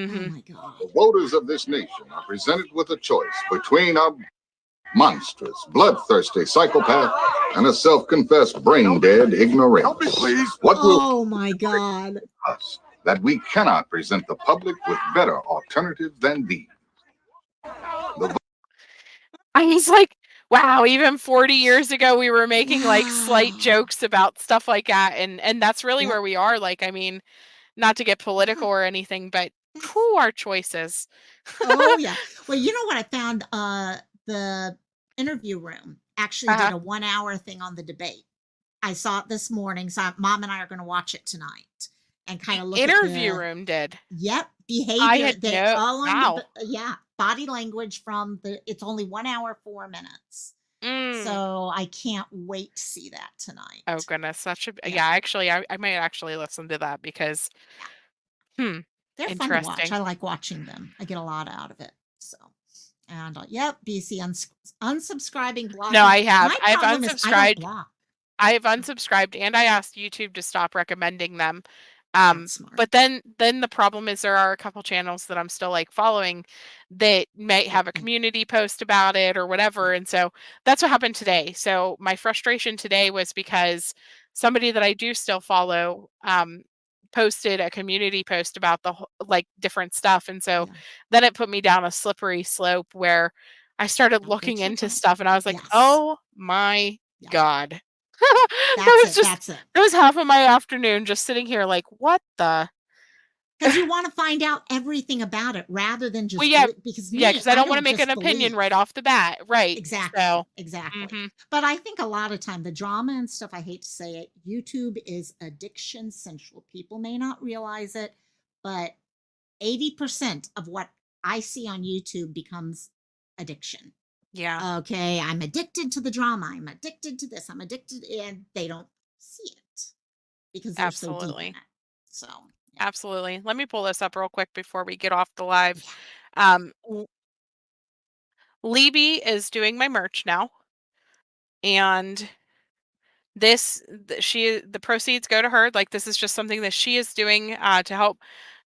Oh Mhm. my God. The voters of this nation are presented with a choice between a monstrous, bloodthirsty psychopath and a self-confessed brain-dead ignoramus. Help me, please. What will Oh my God. us that we cannot present the public with better alternatives than these? I was like, wow, even 40 years ago we were making like slight Wow. jokes about stuff like that and that's really Yep. where we are. Like I mean, not to get Yeah. political or anything, but That's, who our choices. oh yeah. Well, you know what I found? The interview room actually did Uh-huh. a 1 hour thing on the debate. I saw it this morning, so Mom and I are going to watch it tonight and kind The of look at interview the room did. yep I behavior. had They no all on the wow. yeah body language from the. It's only 1 hour 4 minutes, Mm. So I can't wait to see that Oh tonight. goodness, that should Yeah, yeah, actually, I might actually listen to that because yeah. hmm, They're fun to watch. interesting. I like watching them. I get a lot out of it. So, and yep, BC unsubscribing, No, blocking. I have. My problem is I don't block. I've unsubscribed and I asked YouTube to stop recommending them. That's smart. But then the problem is there are a couple channels that I'm still like following that might have a And community post about it or yeah, whatever. And so that's what happened today. So my frustration today was because somebody that I do still follow posted a community post about like different stuff. And so yeah. then it put me down a slippery slope where I started Don't go looking check into on it. stuff and I was like, Yes. "Oh my Yeah. God." That's it. That That's it. was half of my afternoon just sitting here like, "What the?" Because you want to find out everything about it rather than Well, just yeah, because yeah, me, because I I don't wanna don't make an just opinion believe. right off the bat, right, Exactly, so exactly. mhm, But I think a lot of time the drama and stuff, I hate to say it, YouTube is addiction central. People may not realize it, but 80% of what I see on YouTube becomes addiction. yeah, Okay, I'm addicted to the drama. I'm addicted to this. I'm addicted, and they don't see it because they're so deep in absolutely, it. So, yeah. absolutely. Let me pull this up real quick before we get off the live. Yeah. L Libby is doing my merch now, and the proceeds go to her, like, this is just something that she is doing, to help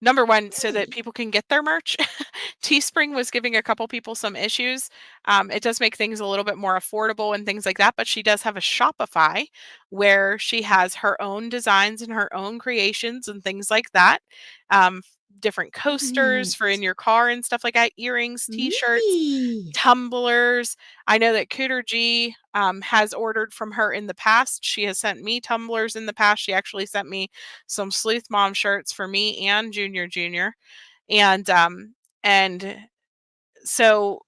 number 1, so that Really? people can get their merch. Teespring was giving a couple people some issues. It does make things a little bit more affordable and things like that, but she does have a Shopify where she has her own designs and her own creations and things like that. Different coasters for in Neat. your car and stuff like that, earrings, T-shirts, Really? tumblers. I know that Cooter G has ordered from her in the past. She has sent me tumblers in the past. She actually sent me some Sleuth Mom shirts for me and Junior. And so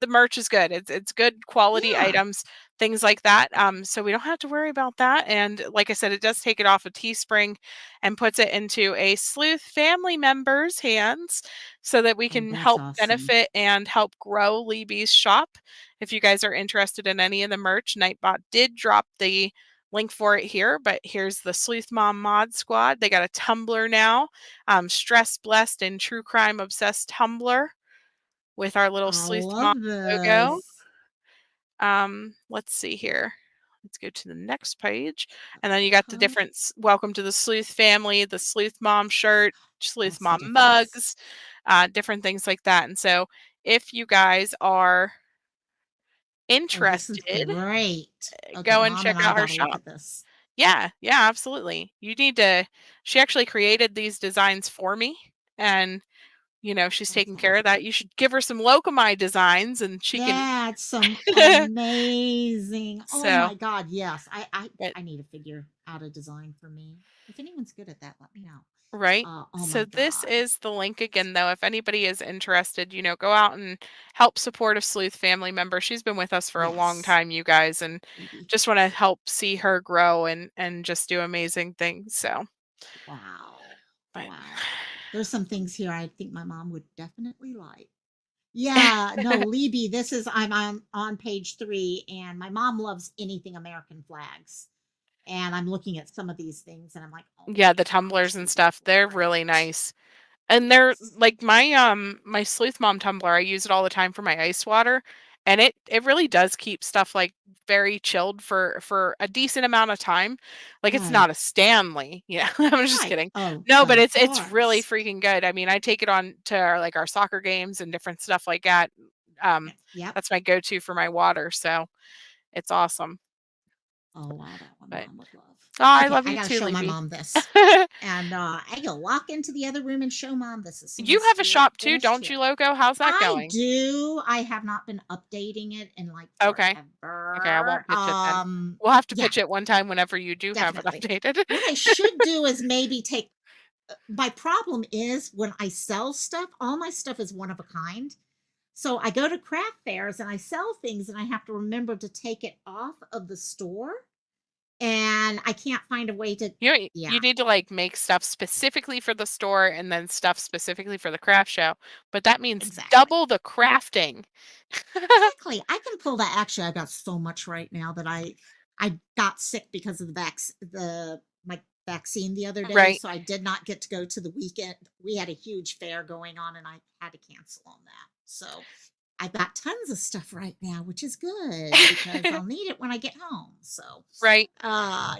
the merch is good. It's good quality Yeah. items, things like that. So we don't have to worry about that. And like I said, it does take it off of Teespring and puts it into a sleuth family member's hands so that we Oh, can that's help awesome. benefit and help grow Libby's shop. If you guys are interested in any of the merch, Nightbot did drop the link for it here, but here's the Sleuth Mom Mod Squad. They got a Tumblr now, stress blessed and true crime obsessed Tumblr with our little I Sleuth Mom love logo. this. Let's see here. Let's go to the next page. And then you got the different welcome to the Sleuth family, the Sleuth Mom shirt, Sleuth That's the Mom difference. mugs, different things like that. And so if you guys are Oh, this is interested, great. Okay, go and mom check and I out her got to look shop. at this. Yeah, yeah, absolutely. You need to she actually created these designs for me and she's That's taking care of that. awesome. You should give her some Locomai designs and she can That's some amazing. Oh so my God, yes. but I need to figure out a design for me. If anyone's good at that, let me know. right. Oh So my this God. is the link again though. If anybody is interested, go out and help support a sleuth family member. She's been with us for a long Yes, time, you guys, and baby. just want to help see her grow and just do amazing things. So, Wow. but Wow. There's some things here I think my mom would definitely like. Yeah, no, Libby, this is I'm on page 3 and my mom loves anything American flags. And I'm looking at some of these things and I'm like, "Oh yeah, the my gosh, tumblers and these would stuff, go they're really great." nice. And they're Yes. like my Sleuth Mom tumbler, I use it all the time for my ice water, and it really does keep stuff, like, very chilled for a decent amount of time. Like, it's Right. not a Stanley, yeah, I'm just Right. kidding. Oh, No, but but of it's really course. freaking good. I mean, I take it on to our soccer games and different stuff like that. Um, Yes. Yep. that's my go-to for my water, so it's awesome. Oh, wow, that one But mom would love. oh, I Okay, love I you gotta too, show my Libby. mom this. And I go walk into the other room and show mom this as soon You as have a we're shop too, finished don't you, here. Logo? How's that I going? do. I have not been updating it in like Okay. Okay, I forever. won't pitch it then. We'll have to Yeah, pitch it one time whenever you do have it definitely. updated. What I should do is maybe take my problem is when I sell stuff, all my stuff is one of a kind. So I go to craft fairs and I sell things and I have to remember to take it off of the store and I can't find a way to. You Yeah, need to like make stuff specifically for the store and then stuff specifically for the craft show, but that means exactly. double the crafting. Exactly. I can pull that. Actually, I've got so much right now that I got sick because of my vaccine the other day, Right. so I did not get to go to the weekend. We had a huge fair going on and I had to cancel on that. So I've got tons of stuff right now, which is good because I'll need it when I get home. So Right.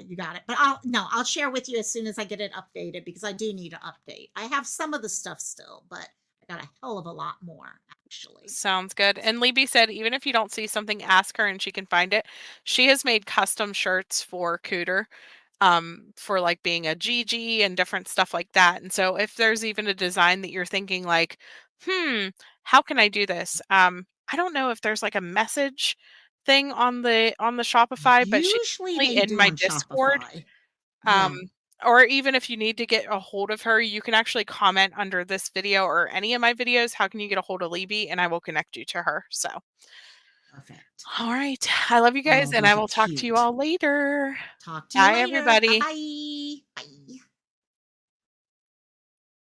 you got it. But I'll share with you as soon as I get it updated because I do need to update. I have some of the stuff still, but I got a hell of a lot more actually. Sounds good. And Libby said, even if you don't see something, ask her and she can find it. She has made custom shirts for Cooter, for like being a GG and different stuff like that. And so if there's even a design that you're thinking like, how can I do this? I don't know if there's like a message thing on the Shopify, but she's Usually definitely they in do my on Discord. Shopify. Um, Yeah, or even if you need to get a hold of her, you can actually comment under this video or any of my videos. How can you get a hold of Libby? And I will connect you to her. So, perfect. all right. I love you guys, Oh, and I those are will talk to you cute. all later. Talk to you Bye, later. Bye everybody. bye.